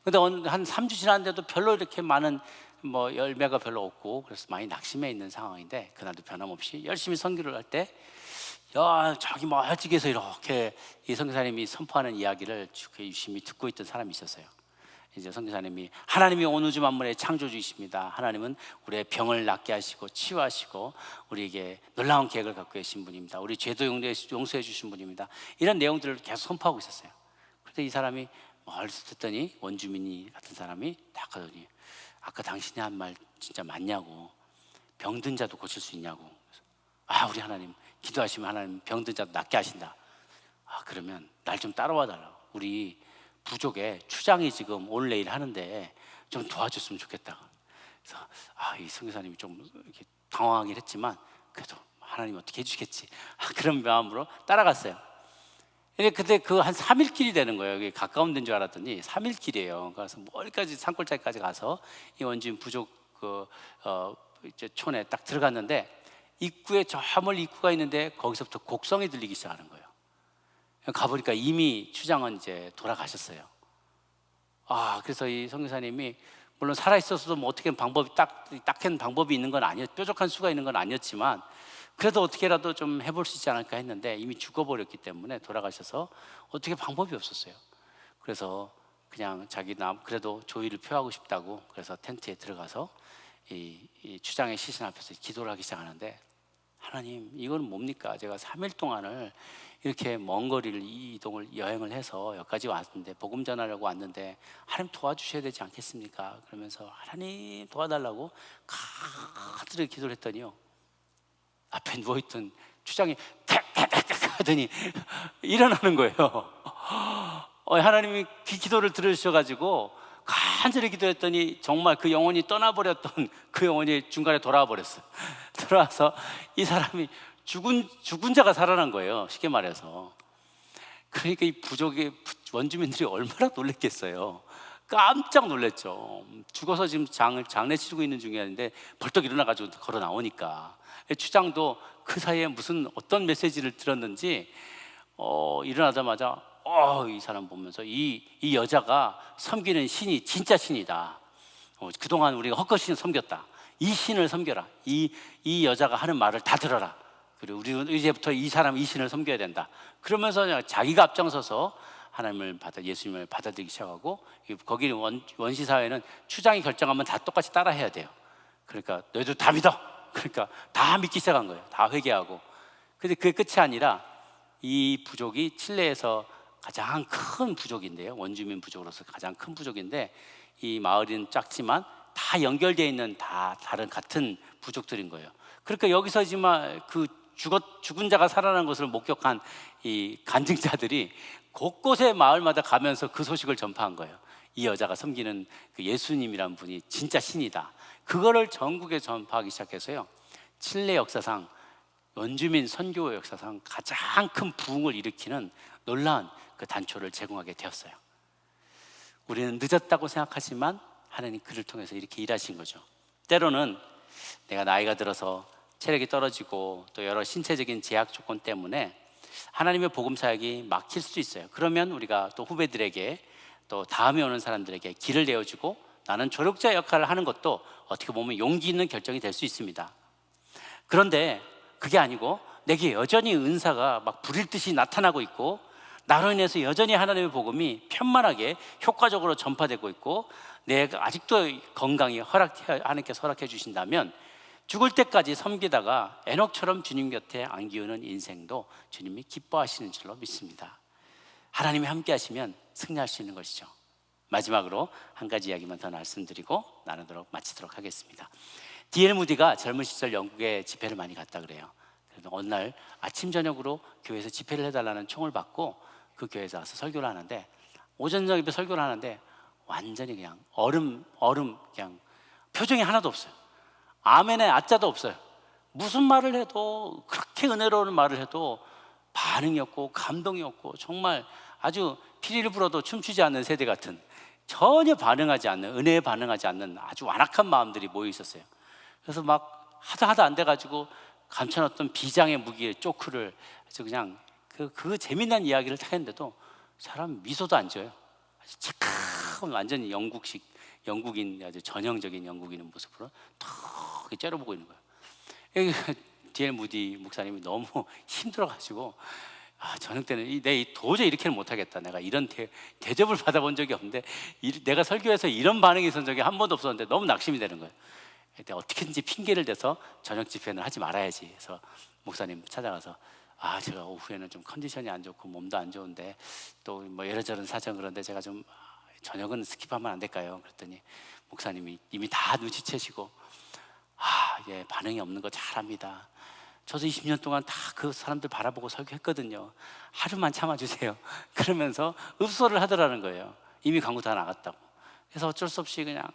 S5: 근데 한 3주 지났는데도 별로 이렇게 많은 열매가 별로 없고 그래서 많이 낙심해 있는 상황인데 그날도 변함없이 열심히 선교를 할 때 저기 멀찍이서 이렇게 이 선교사님이 선포하는 이야기를 유심히 듣고 있던 사람이 있었어요. 이제 선교사님이, 하나님이 온 우주 만물의 창조주이십니다. 하나님은 우리의 병을 낫게 하시고 치유하시고 우리에게 놀라운 계획을 갖고 계신 분입니다. 우리 죄도 용서해 주신 분입니다. 이런 내용들을 계속 선포하고 있었어요. 그런데 이 사람이 멀리서 듣더니 원주민이 같은 사람이 딱 가더니, 아까 당신이 한 말 진짜 맞냐고, 병든 자도 고칠 수 있냐고. 우리 하나님 기도하시면 하나님 병든 자도 낫게 하신다. 그러면 날 좀 따라와 달라고. 우리 부족에 추장이 지금 오늘 내일 하는데 좀 도와줬으면 좋겠다. 그래서 이 선교사님이 좀 이렇게 당황하긴 했지만 그래도 하나님 어떻게 해주시겠지, 그런 마음으로 따라갔어요. 근데 그 한 3일 길이 되는 거예요. 여기 가까운 데인 줄 알았더니 3일 길이에요. 그래서 멀리까지 산골짜기까지 가서 이 원주민 부족 이제 촌에 딱 들어갔는데 입구에 저 멀리 입구가 있는데 거기서부터 곡성이 들리기 시작하는 거예요. 가보니까 이미 추장은 이제 돌아가셨어요. 그래서 이 선교사님이 물론 살아있어서도 어떻게 딱한 방법이 있는 건 뾰족한 수가 있는 건 아니었지만 그래도 어떻게라도 좀 해볼 수 있지 않을까 했는데 이미 죽어버렸기 때문에 돌아가셔서 어떻게 방법이 없었어요. 그래서 그냥 그래도 조의를 표하고 싶다고 그래서 텐트에 들어가서 이 추장의 시신 앞에서 기도를 하기 시작하는데, 하나님 이건 뭡니까? 제가 3일 동안을 이렇게 먼 거리를 여행을 해서 여기까지 왔는데 복음 전하려고 왔는데 하나님 도와주셔야 되지 않겠습니까? 그러면서 하나님 도와달라고 가득 기도를 했더니요, 앞에 누워있던 추장이 탁탁탁 하더니 일어나는 거예요. 하나님이 기도를 들으셔가지고 간절히 기도했더니 정말 그 영혼이 떠나버렸던 그 영혼이 중간에 돌아와 버렸어요. 돌아와서 이 사람이 죽은 자가 살아난 거예요, 쉽게 말해서. 그러니까 이 부족의 원주민들이 얼마나 놀랬겠어요. 깜짝 놀랐죠. 죽어서 지금 장례 치르고 있는 중이었는데 벌떡 일어나가지고 걸어 나오니까. 추장도 그 사이에 어떤 메시지를 들었는지 일어나자마자 이 사람 보면서 이 여자가 섬기는 신이 진짜 신이다. 그동안 우리가 헛것이 섬겼다. 이 신을 섬겨라. 이 여자가 하는 말을 다 들어라. 그리고 우리는 이제부터 이 신을 섬겨야 된다. 그러면서 자기가 앞장서서 예수님을 받아들이기 시작하고, 거기 원시 사회는 추장이 결정하면 다 똑같이 따라해야 돼요. 그러니까 너희들 다 믿어. 그러니까 다 믿기 시작한 거예요. 다 회개하고. 근데 그게 끝이 아니라 이 부족이 칠레에서 가장 큰 부족인데요, 원주민 부족으로서 가장 큰 부족인데, 이 마을은 작지만 다 연결되어 있는 다른 같은 부족들인 거예요. 그러니까 여기서지만 그 죽은 자가 살아난 것을 목격한 이 간증자들이 곳곳에 마을마다 가면서 그 소식을 전파한 거예요. 이 여자가 섬기는 그 예수님이란 분이 진짜 신이다. 그거를 전국에 전파하기 시작해서요, 칠레 역사상, 원주민 선교 역사상 가장 큰 부흥을 일으키는 놀라운 그 단초를 제공하게 되었어요. 우리는 늦었다고 생각하지만 하나님 그를 통해서 이렇게 일하신 거죠. 때로는 내가 나이가 들어서 체력이 떨어지고 또 여러 신체적인 제약 조건 때문에 하나님의 복음 사역이 막힐 수 있어요. 그러면 우리가 또 후배들에게 또 다음에 오는 사람들에게 길을 내어주고 나는 조력자 역할을 하는 것도 어떻게 보면 용기 있는 결정이 될 수 있습니다. 그런데 그게 아니고 내게 여전히 은사가 막 불일 듯이 나타나고 있고 나로 인해서 여전히 하나님의 복음이 편만하게 효과적으로 전파되고 있고 내가 아직도 건강히 하나님께서 허락해 주신다면 죽을 때까지 섬기다가 에녹처럼 주님 곁에 안기우는 인생도 주님이 기뻐하시는 줄로 믿습니다. 하나님이 함께 하시면 승리할 수 있는 것이죠. 마지막으로 한 가지 이야기만 더 말씀드리고 마치도록 하겠습니다. D.L. 무디가 젊은 시절 영국에 집회를 많이 갔다 그래요. 그래서 어느 날 아침 저녁으로 교회에서 집회를 해달라는 총을 받고 그 교회에서 와서 설교를 하는데 오전 저녁에 설교를 하는데 완전히 그냥 얼음 그냥 표정이 하나도 없어요. 아멘의 아자도 없어요. 무슨 말을 해도 그렇게 은혜로운 말을 해도 반응이 없고 감동이 없고 정말 아주 피리를 불어도 춤추지 않는 세대 같은 전혀 반응하지 않는 은혜에 반응하지 않는 아주 완악한 마음들이 모여 있었어요. 그래서 막 하다 안 돼가지고 감춰놨던 비장의 무기의 쪼크를 아주 그냥 그 재미난 이야기를 다 했는데도 사람 미소도 안 져요. 아주 착한 완전히 영국인 아주 전형적인 영국인의 모습으로 턱 째려보고 있는 거예요. D.L. 무디 목사님이 너무 힘들어가지고 저녁 때는 도저히 이렇게는 못하겠다. 내가 이런 대접을 받아본 적이 없는데 내가 설교해서 이런 반응이 있었던 적이 한 번도 없었는데 너무 낙심이 되는 거예요. 그때 어떻게든지 핑계를 대서 저녁 집회는 하지 말아야지 해서 목사님 찾아가서 제가 오후에는 좀 컨디션이 안 좋고 몸도 안 좋은데 또 뭐 이런저런 사정 그런데 제가 좀 저녁은 스킵하면 안 될까요? 그랬더니 목사님이 이미 다 눈치채시고 예, 반응이 없는 거 잘합니다. 저도 20년 동안 다 그 사람들 바라보고 설교했거든요. 하루만 참아주세요. 그러면서 읍소를 하더라는 거예요. 이미 광고 다 나갔다고. 그래서 어쩔 수 없이 그냥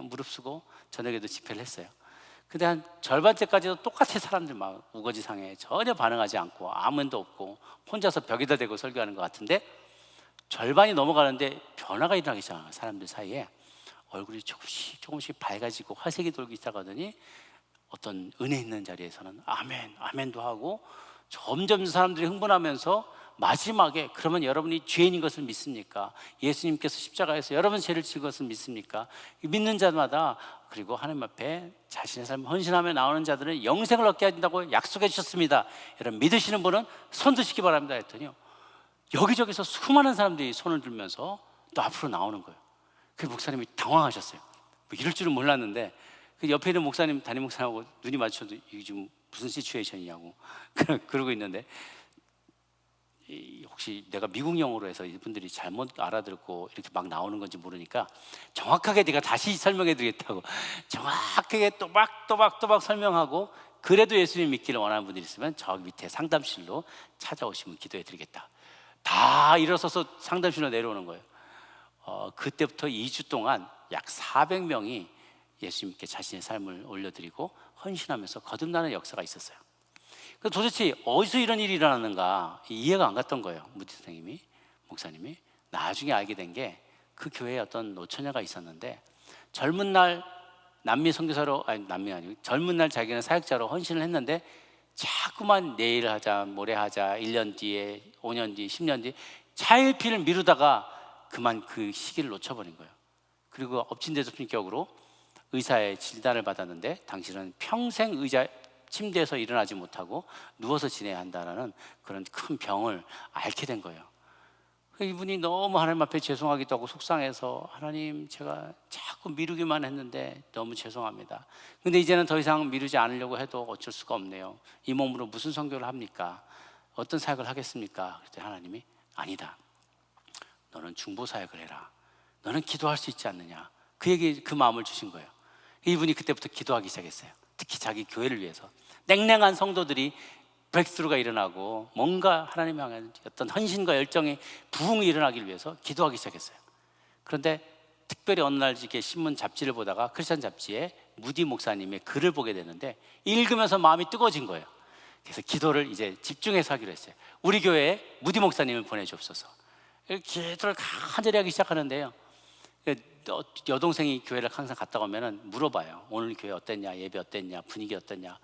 S5: 무릅쓰고 저녁에도 집회를 했어요. 근데 한 절반째까지도 똑같이 사람들 막 우거지상에 전혀 반응하지 않고 아무 면도 없고 혼자서 벽에다 대고 설교하는 것 같은데 절반이 넘어가는데 변화가 일어나기 시작한 거예요. 사람들 사이에 얼굴이 조금씩 밝아지고 화색이 돌기 시작하더니 어떤 은혜 있는 자리에서는 아멘, 아멘도 하고 점점 사람들이 흥분하면서 마지막에 그러면 여러분이 죄인인 것을 믿습니까? 예수님께서 십자가에서 여러분 죄를 지은 것을 믿습니까? 믿는 자마다 그리고 하나님 앞에 자신의 삶을 헌신하며 나오는 자들은 영생을 얻게 하신다고 약속해 주셨습니다. 여러분 믿으시는 분은 손 드시기 바랍니다 했더니요 여기저기서 수많은 사람들이 손을 들면서 또 앞으로 나오는 거예요. 그 목사님이 당황하셨어요. 뭐 이럴 줄은 몰랐는데 그 옆에 있는 목사님, 담임 목사님하고 눈이 마주쳐도 이게 지금 무슨 시츄에이션이냐고 그러고 있는데 혹시 내가 미국 영어로 해서 이분들이 잘못 알아듣고 이렇게 막 나오는 건지 모르니까 정확하게 내가 다시 설명해 드리겠다고 정확하게 또박 설명하고 그래도 예수님 믿기를 원하는 분들이 있으면 저 밑에 상담실로 찾아오시면 기도해 드리겠다. 다 일어서서 상담실로 내려오는 거예요. 그때부터 2주 동안 약 400명이 예수님께 자신의 삶을 올려드리고 헌신하면서 거듭나는 역사가 있었어요. 도대체 어디서 이런 일이 일어나는가 이해가 안 갔던 거예요. 무디 선생님이 목사님이 나중에 알게 된 게 그 교회에 어떤 노처녀가 있었는데 젊은 날 남미 선교사로 젊은 날 자기는 사역자로 헌신을 했는데 자꾸만 내일 하자 모레 하자 1년 뒤에 5년 뒤 10년 뒤 차일피일 미루다가 그만 그 시기를 놓쳐버린 거예요. 그리고 엎친 데 덮친 격으로 의사의 진단을 받았는데 당신은 평생 침대에서 일어나지 못하고 누워서 지내야 한다는 그런 큰 병을 앓게 된 거예요. 이분이 너무 하나님 앞에 죄송하기도 하고 속상해서 하나님 제가 자꾸 미루기만 했는데 너무 죄송합니다. 근데 이제는 더 이상 미루지 않으려고 해도 어쩔 수가 없네요. 이 몸으로 무슨 선교를 합니까? 어떤 사역을 하겠습니까? 그랬더니 하나님이 아니다. 너는 중보 사역을 해라. 너는 기도할 수 있지 않느냐. 그 마음을 주신 거예요. 이분이 그때부터 기도하기 시작했어요. 특히 자기 교회를 위해서 냉랭한 성도들이 브렉스루가 일어나고 뭔가 하나님을 향한 어떤 헌신과 열정의 부흥이 일어나기 위해서 기도하기 시작했어요. 그런데 특별히 어느 날 이렇게 신문 잡지를 보다가 크리스천 잡지에 무디 목사님의 글을 보게 되는데 읽으면서 마음이 뜨거워진 거예요. 그래서 기도를 이제 집중해서 하기로 했어요. 우리 교회에 무디 목사님을 보내주옵소서. 기도를 간절히 하기 시작하는데요 여동생이 교회를 항상 갔다 오면은 물어봐요. 오늘 교회 어땠냐, 예배 어땠냐, 분위기 어땠냐.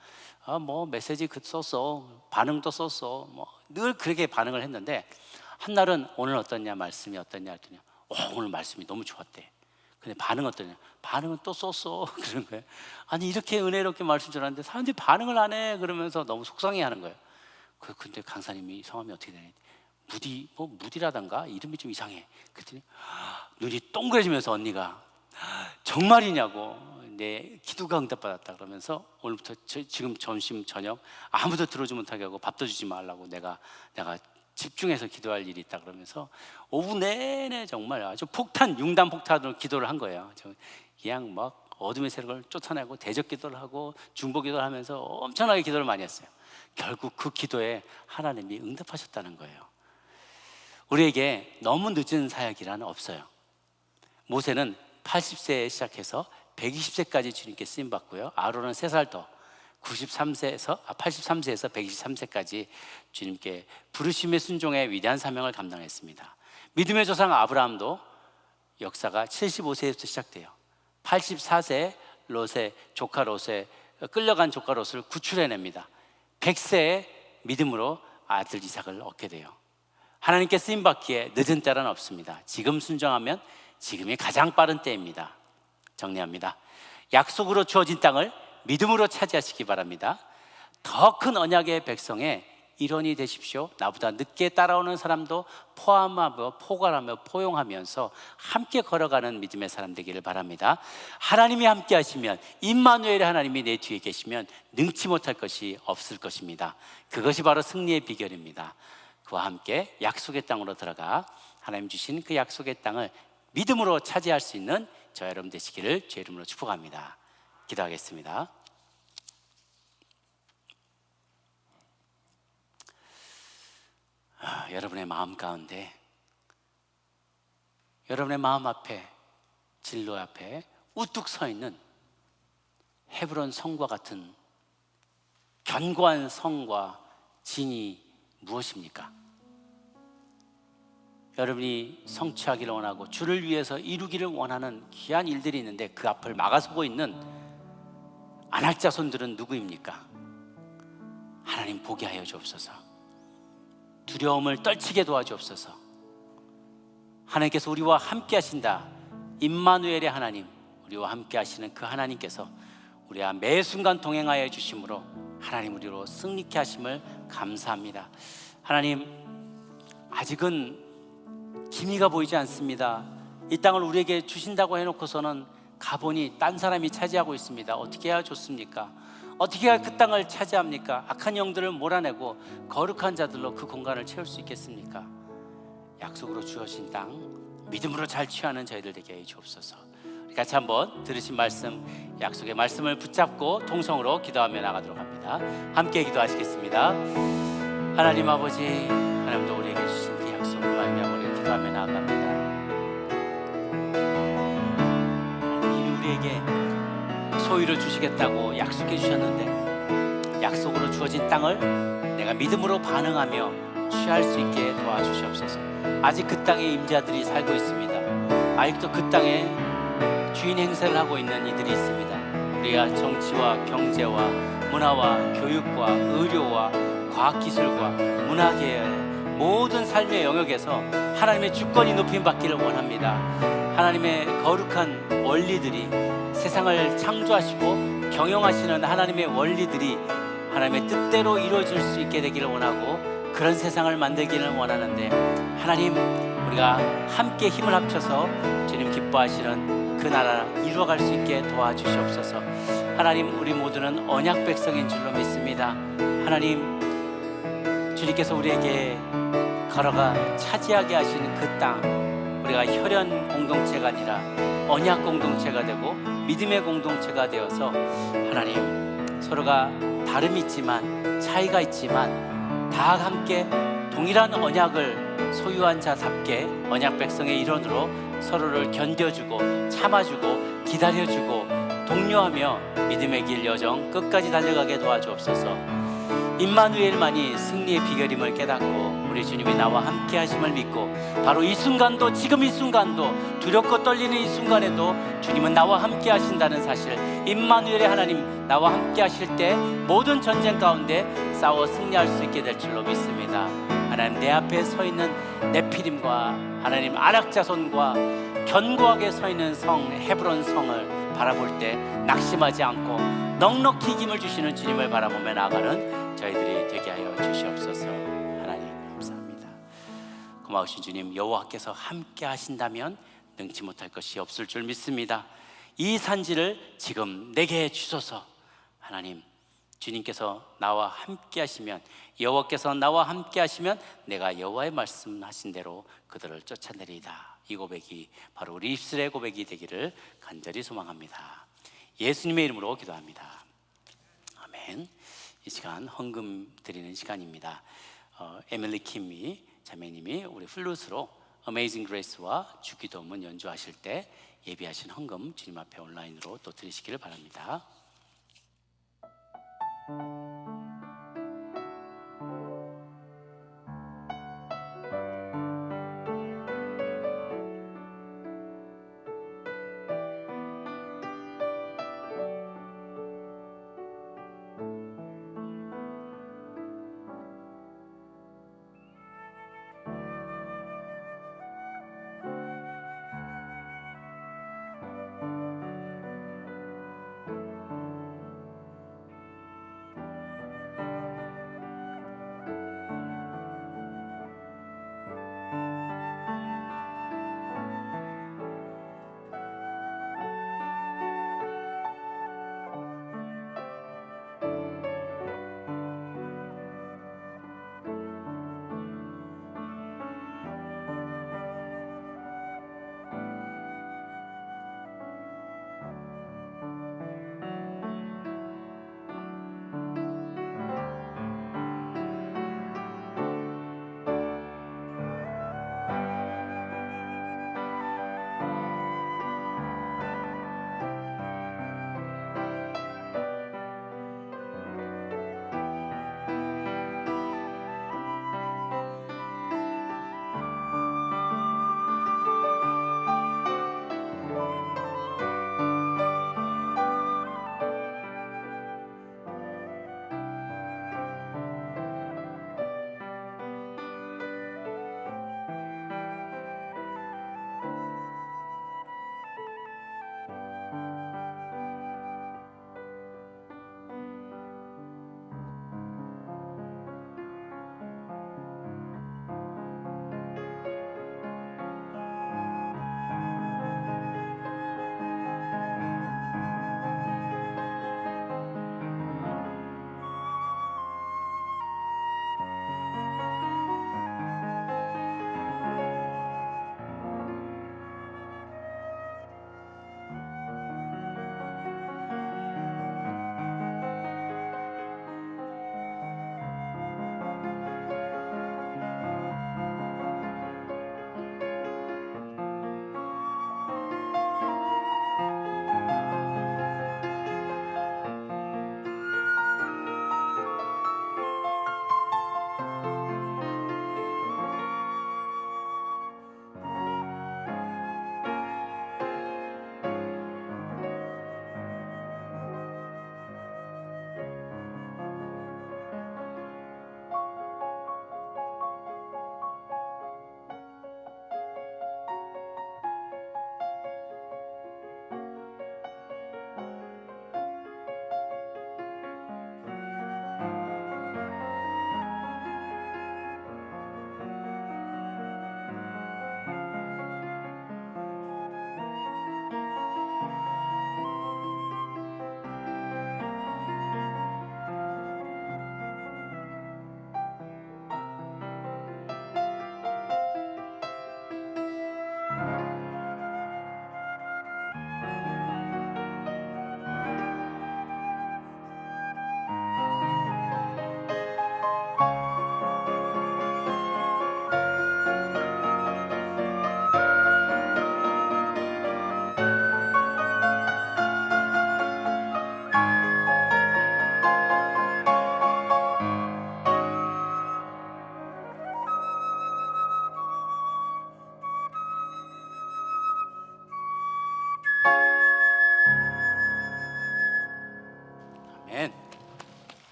S5: 뭐 메시지 썼어, 반응도 썼어. 뭐 늘 그렇게 반응을 했는데 한 날은 오늘 어떻냐, 말씀이 어떻냐 했더니 오늘 말씀이 너무 좋았대. 근데 반응 어떠냐? 반응은 또 썼어. 그런 거예요. 아니 이렇게 은혜롭게 말씀 전하는데 사람들이 반응을 안 해. 그러면서 너무 속상해하는 거예요. 근데 강사님이 성함이 어떻게 되냐? 무디라던가 이름이 좀 이상해. 그랬더니 눈이 동그래지면서 언니가 정말이냐고, 내 기도가 응답받았다 그러면서 오늘부터 지금 점심 저녁 아무도 들어오지 못하게 하고 밥도 주지 말라고 내가 집중해서 기도할 일이 있다 그러면서 오후 내내 정말 아주 융단 폭탄으로 기도를 한 거예요. 그냥 막 어둠의 세력을 쫓아내고 대적 기도를 하고 중보 기도를 하면서 엄청나게 기도를 많이 했어요. 결국 그 기도에 하나님이 응답하셨다는 거예요. 우리에게 너무 늦은 사역이란 없어요. 모세는 80세에 시작해서 120세까지 주님께 쓰임 받고요. 아론은 3살 더 83세에서 123세까지 주님께 부르심의 순종의 위대한 사명을 감당했습니다. 믿음의 조상 아브라함도 역사가 75세에서 시작돼요. 84세에 끌려간 조카 롯을 구출해냅니다. 100세에 믿음으로 아들 이삭을 얻게 돼요. 하나님께 쓰임받기에 늦은 때란 없습니다. 지금 순종하면 지금이 가장 빠른 때입니다. 정리합니다. 약속으로 주어진 땅을 믿음으로 차지하시기 바랍니다. 더 큰 언약의 백성의 일원이 되십시오. 나보다 늦게 따라오는 사람도 포함하며 포괄하며 포용하면서 함께 걸어가는 믿음의 사람 되기를 바랍니다. 하나님이 함께 하시면, 임마누엘의 하나님이 내 뒤에 계시면 능치 못할 것이 없을 것입니다. 그것이 바로 승리의 비결입니다. 그와 함께 약속의 땅으로 들어가 하나님 주신 그 약속의 땅을 믿음으로 차지할 수 있는 저 여러분 되시기를 주의 이름으로 축복합니다. 기도하겠습니다. 여러분의 마음 가운데, 여러분의 마음 앞에, 진로 앞에 우뚝 서 있는 헤브론 성과 같은 견고한 성과 진이 무엇입니까? 여러분이 성취하기를 원하고 주를 위해서 이루기를 원하는 귀한 일들이 있는데 그 앞을 막아서고 있는 안악자손들은 누구입니까? 하나님 보게 하여 주옵소서. 두려움을 떨치게 도와주옵소서. 하나님께서 우리와 함께 하신다. 임마누엘의 하나님, 우리와 함께 하시는 그 하나님께서 우리와 매 순간 동행하여 주심으로 하나님 우리로 승리케 하심을 감사합니다. 하나님, 아직은 기미가 보이지 않습니다. 이 땅을 우리에게 주신다고 해놓고서는 가보니 딴 사람이 차지하고 있습니다. 어떻게 해야 좋습니까? 어떻게 해야 그 땅을 차지합니까? 악한 영들을 몰아내고 거룩한 자들로 그 공간을 채울 수 있겠습니까? 약속으로 주어진 땅 믿음으로 잘 취하는 저희들 되게 해 주옵소서. 우리 같이 한번 들으신 말씀, 약속의 말씀을 붙잡고 통성으로 기도하며 나가도록 합니다. 함께 기도하시겠습니다. 하나님 아버지, 하나님도 우리에게 주신 그 약속을 말미암아 우리가 기도하며 나아갑니다. 하나님, 우리에게 소유를 주시겠다고 약속해 주셨는데 약속으로 주어진 땅을 내가 믿음으로 반응하며 취할 수 있게 도와주시옵소서. 아직 그 땅에 임자들이 살고 있습니다. 아직도 그 땅에 주인 행세를 하고 있는 이들이 있습니다. 우리가 정치와 경제와 문화와 교육과 의료와 과학기술과 문화계의 모든 삶의 영역에서 하나님의 주권이 높임받기를 원합니다. 하나님의 거룩한 원리들이, 세상을 창조하시고 경영하시는 하나님의 원리들이 하나님의 뜻대로 이루어질 수 있게 되기를 원하고 그런 세상을 만들기를 원하는데, 하나님, 우리가 함께 힘을 합쳐서 주님 기뻐하시는 그 나라 이루어갈 수 있게 도와주시옵소서. 하나님, 우리 모두는 언약 백성인 줄로 믿습니다. 하나님, 주님께서 우리에게 걸어가 차지하게 하시는 그 땅, 우리가 혈연 공동체가 아니라 언약 공동체가 되고 믿음의 공동체가 되어서 하나님, 서로가 다름이 있지만 차이가 있지만 다 함께 동일한 언약을 소유한 자답게 언약 백성의 일원으로 서로를 견뎌주고 참아주고 기다려주고 독려하며 믿음의 길 여정 끝까지 달려가게 도와주옵소서. 임마누엘만이 승리의 비결임을 깨닫고 우리 주님이 나와 함께 하심을 믿고 바로 이 순간도, 지금 이 순간도, 두렵고 떨리는 이 순간에도 주님은 나와 함께 하신다는 사실, 임마누엘의 하나님 나와 함께 하실 때 모든 전쟁 가운데 싸워 승리할 수 있게 될 줄로 믿습니다. 하나님, 내 앞에 서 있는 네피림과 하나님 아낙 자손과 견고하게 서 있는 성 헤브론 성을 바라볼 때 낙심하지 않고 넉넉히 힘을 주시는 주님을 바라보며 나아가는 저희들이 되게 하여 주시옵소서. 하나님 감사합니다. 고마우신 주님, 여호와께서 함께 하신다면 능치 못할 것이 없을 줄 믿습니다. 이 산지를 지금 내게 주소서. 하나님, 주님께서 나와 함께 하시면, 여호와께서 나와 함께 하시면 내가 여호와의 말씀하신 대로 그들을 쫓아내리이다. 이 고백이 바로 우리 입술의 고백이 되기를 간절히 소망합니다. 예수님의 이름으로 기도합니다. 아멘. 이 시간 헌금 드리는 시간입니다. 에밀리 킴이 자매님이 우리 플룻으로 Amazing Grace와 주기도문 연주하실 때 예비하신 헌금 주님 앞에 온라인으로 또 드리시기를 바랍니다.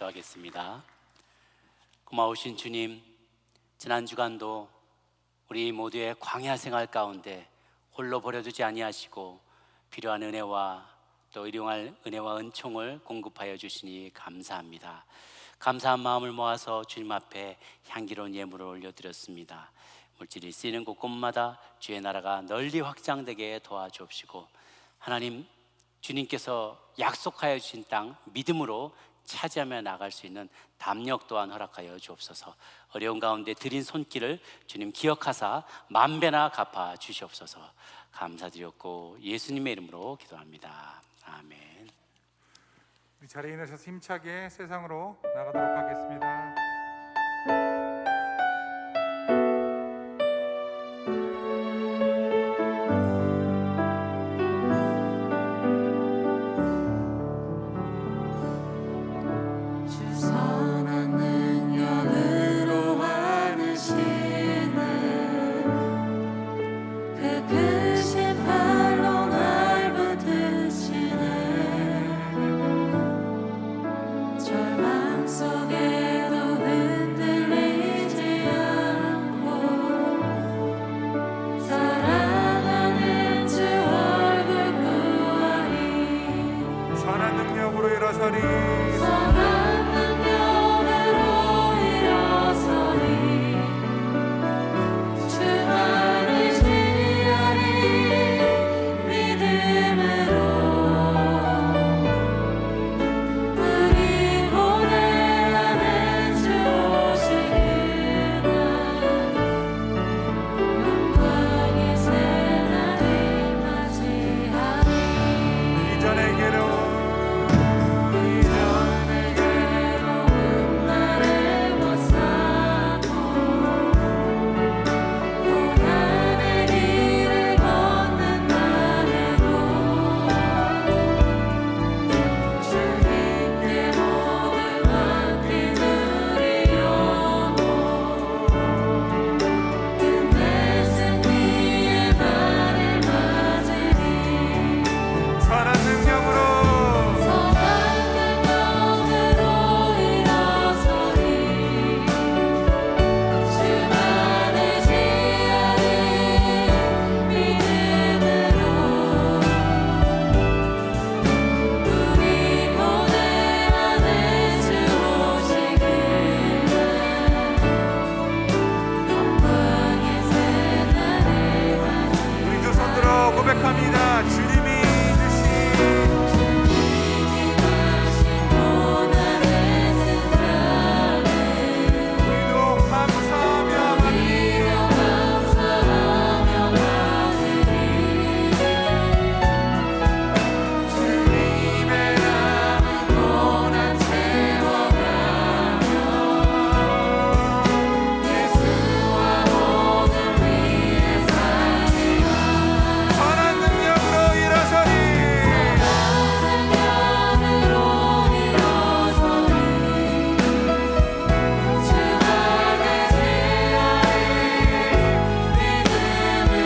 S5: 기도하겠습니다. 고마우신 주님, 지난 주간도 우리 모두의 광야 생활 가운데 홀로 버려두지 아니하시고 필요한 은혜와 또 일용할 은혜와 은총을 공급하여 주시니 감사합니다. 감사한 마음을 모아서 주님 앞에 향기로운 예물을 올려드렸습니다. 물질이 쓰이는 곳곳마다 주의 나라가 널리 확장되게 도와주옵시고, 하나님, 주님께서 약속하여 주신 땅 믿음으로 차지하며 나갈 수 있는 담력 또한 허락하여 주옵소서. 어려운 가운데 드린 손길을 주님 기억하사 만배나 갚아 주시옵소서. 감사드렸고 예수님의 이름으로 기도합니다. 아멘.
S1: 우리 자리에 있으셔서 힘차게 세상으로 나가도록 하겠습니다.
S3: 주 선한 능력으로 많으시는 그 크신 팔로 날 붙드시네. 절망 속에도 흔들리지 않고 사랑하는 주 얼굴 구하리.
S1: 선한 능력으로 일어서리.
S3: 선한 능력으로 일어서리. 주만을 지으리. 믿음으로 그리고 내 안에 주 오시는 영광의 새날을 맞이하리.
S1: 이전의 괴로움
S3: 이전의 괴로움 나를 못사고 고난의 길을 걷는 날에도 주님께 모든 맡긴 우리 영혼 끝내 승리의 날을 맞으리.
S1: 선한 능력으로
S3: 선한 능력으로 일어서리. 주만을 지으리. 믿음으로 그리고 내 안에 주 오시기를 영광의 새날을 맞으리.
S1: 우리 두 손 들어 고백합니다. 주님이 주신
S3: 주님이 하신 고난의 승자는
S1: 우리도 감사하며
S3: 우리도 감사하며 받으리. 주님의 남은 고난 채워가며 예수와 복음 위에 살리라.
S1: 선한 능력으로 일어서리.
S3: 능력으로 일어서리. 주만을 지으리. 믿음으로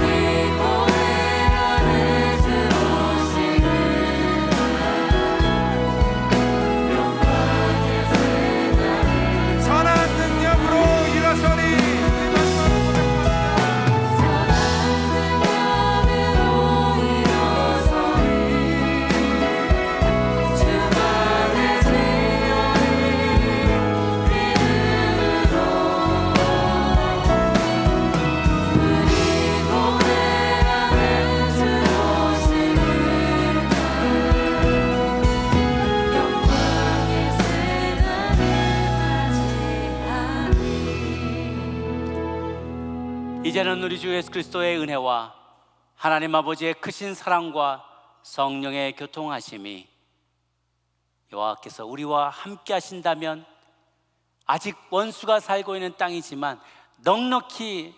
S3: 그리고 내 안에 주 오시기를 영광의 새날을.
S1: 선한 능력으로 일어서리.
S3: 선한 능력으로 일어서리. 주만을 지으리. 믿음으로 그리고 내 안에 주 오시기를 영광의 새날을 맞이하리.
S5: 이제는 우리 주 예수 그리스도의 은혜와 하나님 아버지의 크신 사랑과 성령의 교통하심이 여호와께서 우리와 함께 하신다면 아직 원수가 살고 있는 땅이지만 넉넉히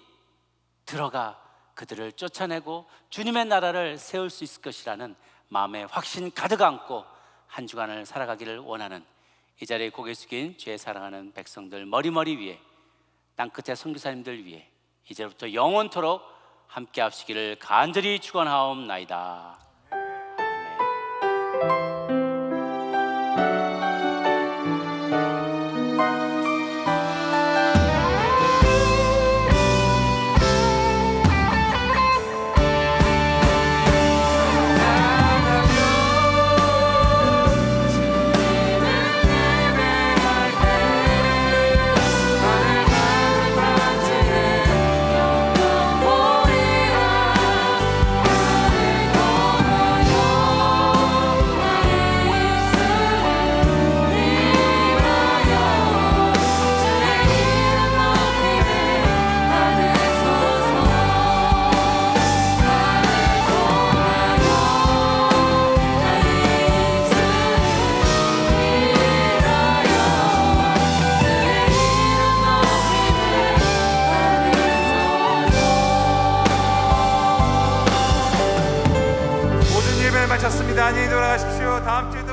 S5: 들어가 그들을 쫓아내고 주님의 나라를 세울 수 있을 것이라는 마음에 확신 가득 안고 한 주간을 살아가기를 원하는 이 자리에 고개 숙인 죄 사랑하는 백성들 머리머리 위에 땅끝의 선교사님들 위해 이제부터 영원토록 함께 하시기를 간절히 축원하옵나이다. 아멘.
S1: 안녕히 돌아가십시오. 다음 주에도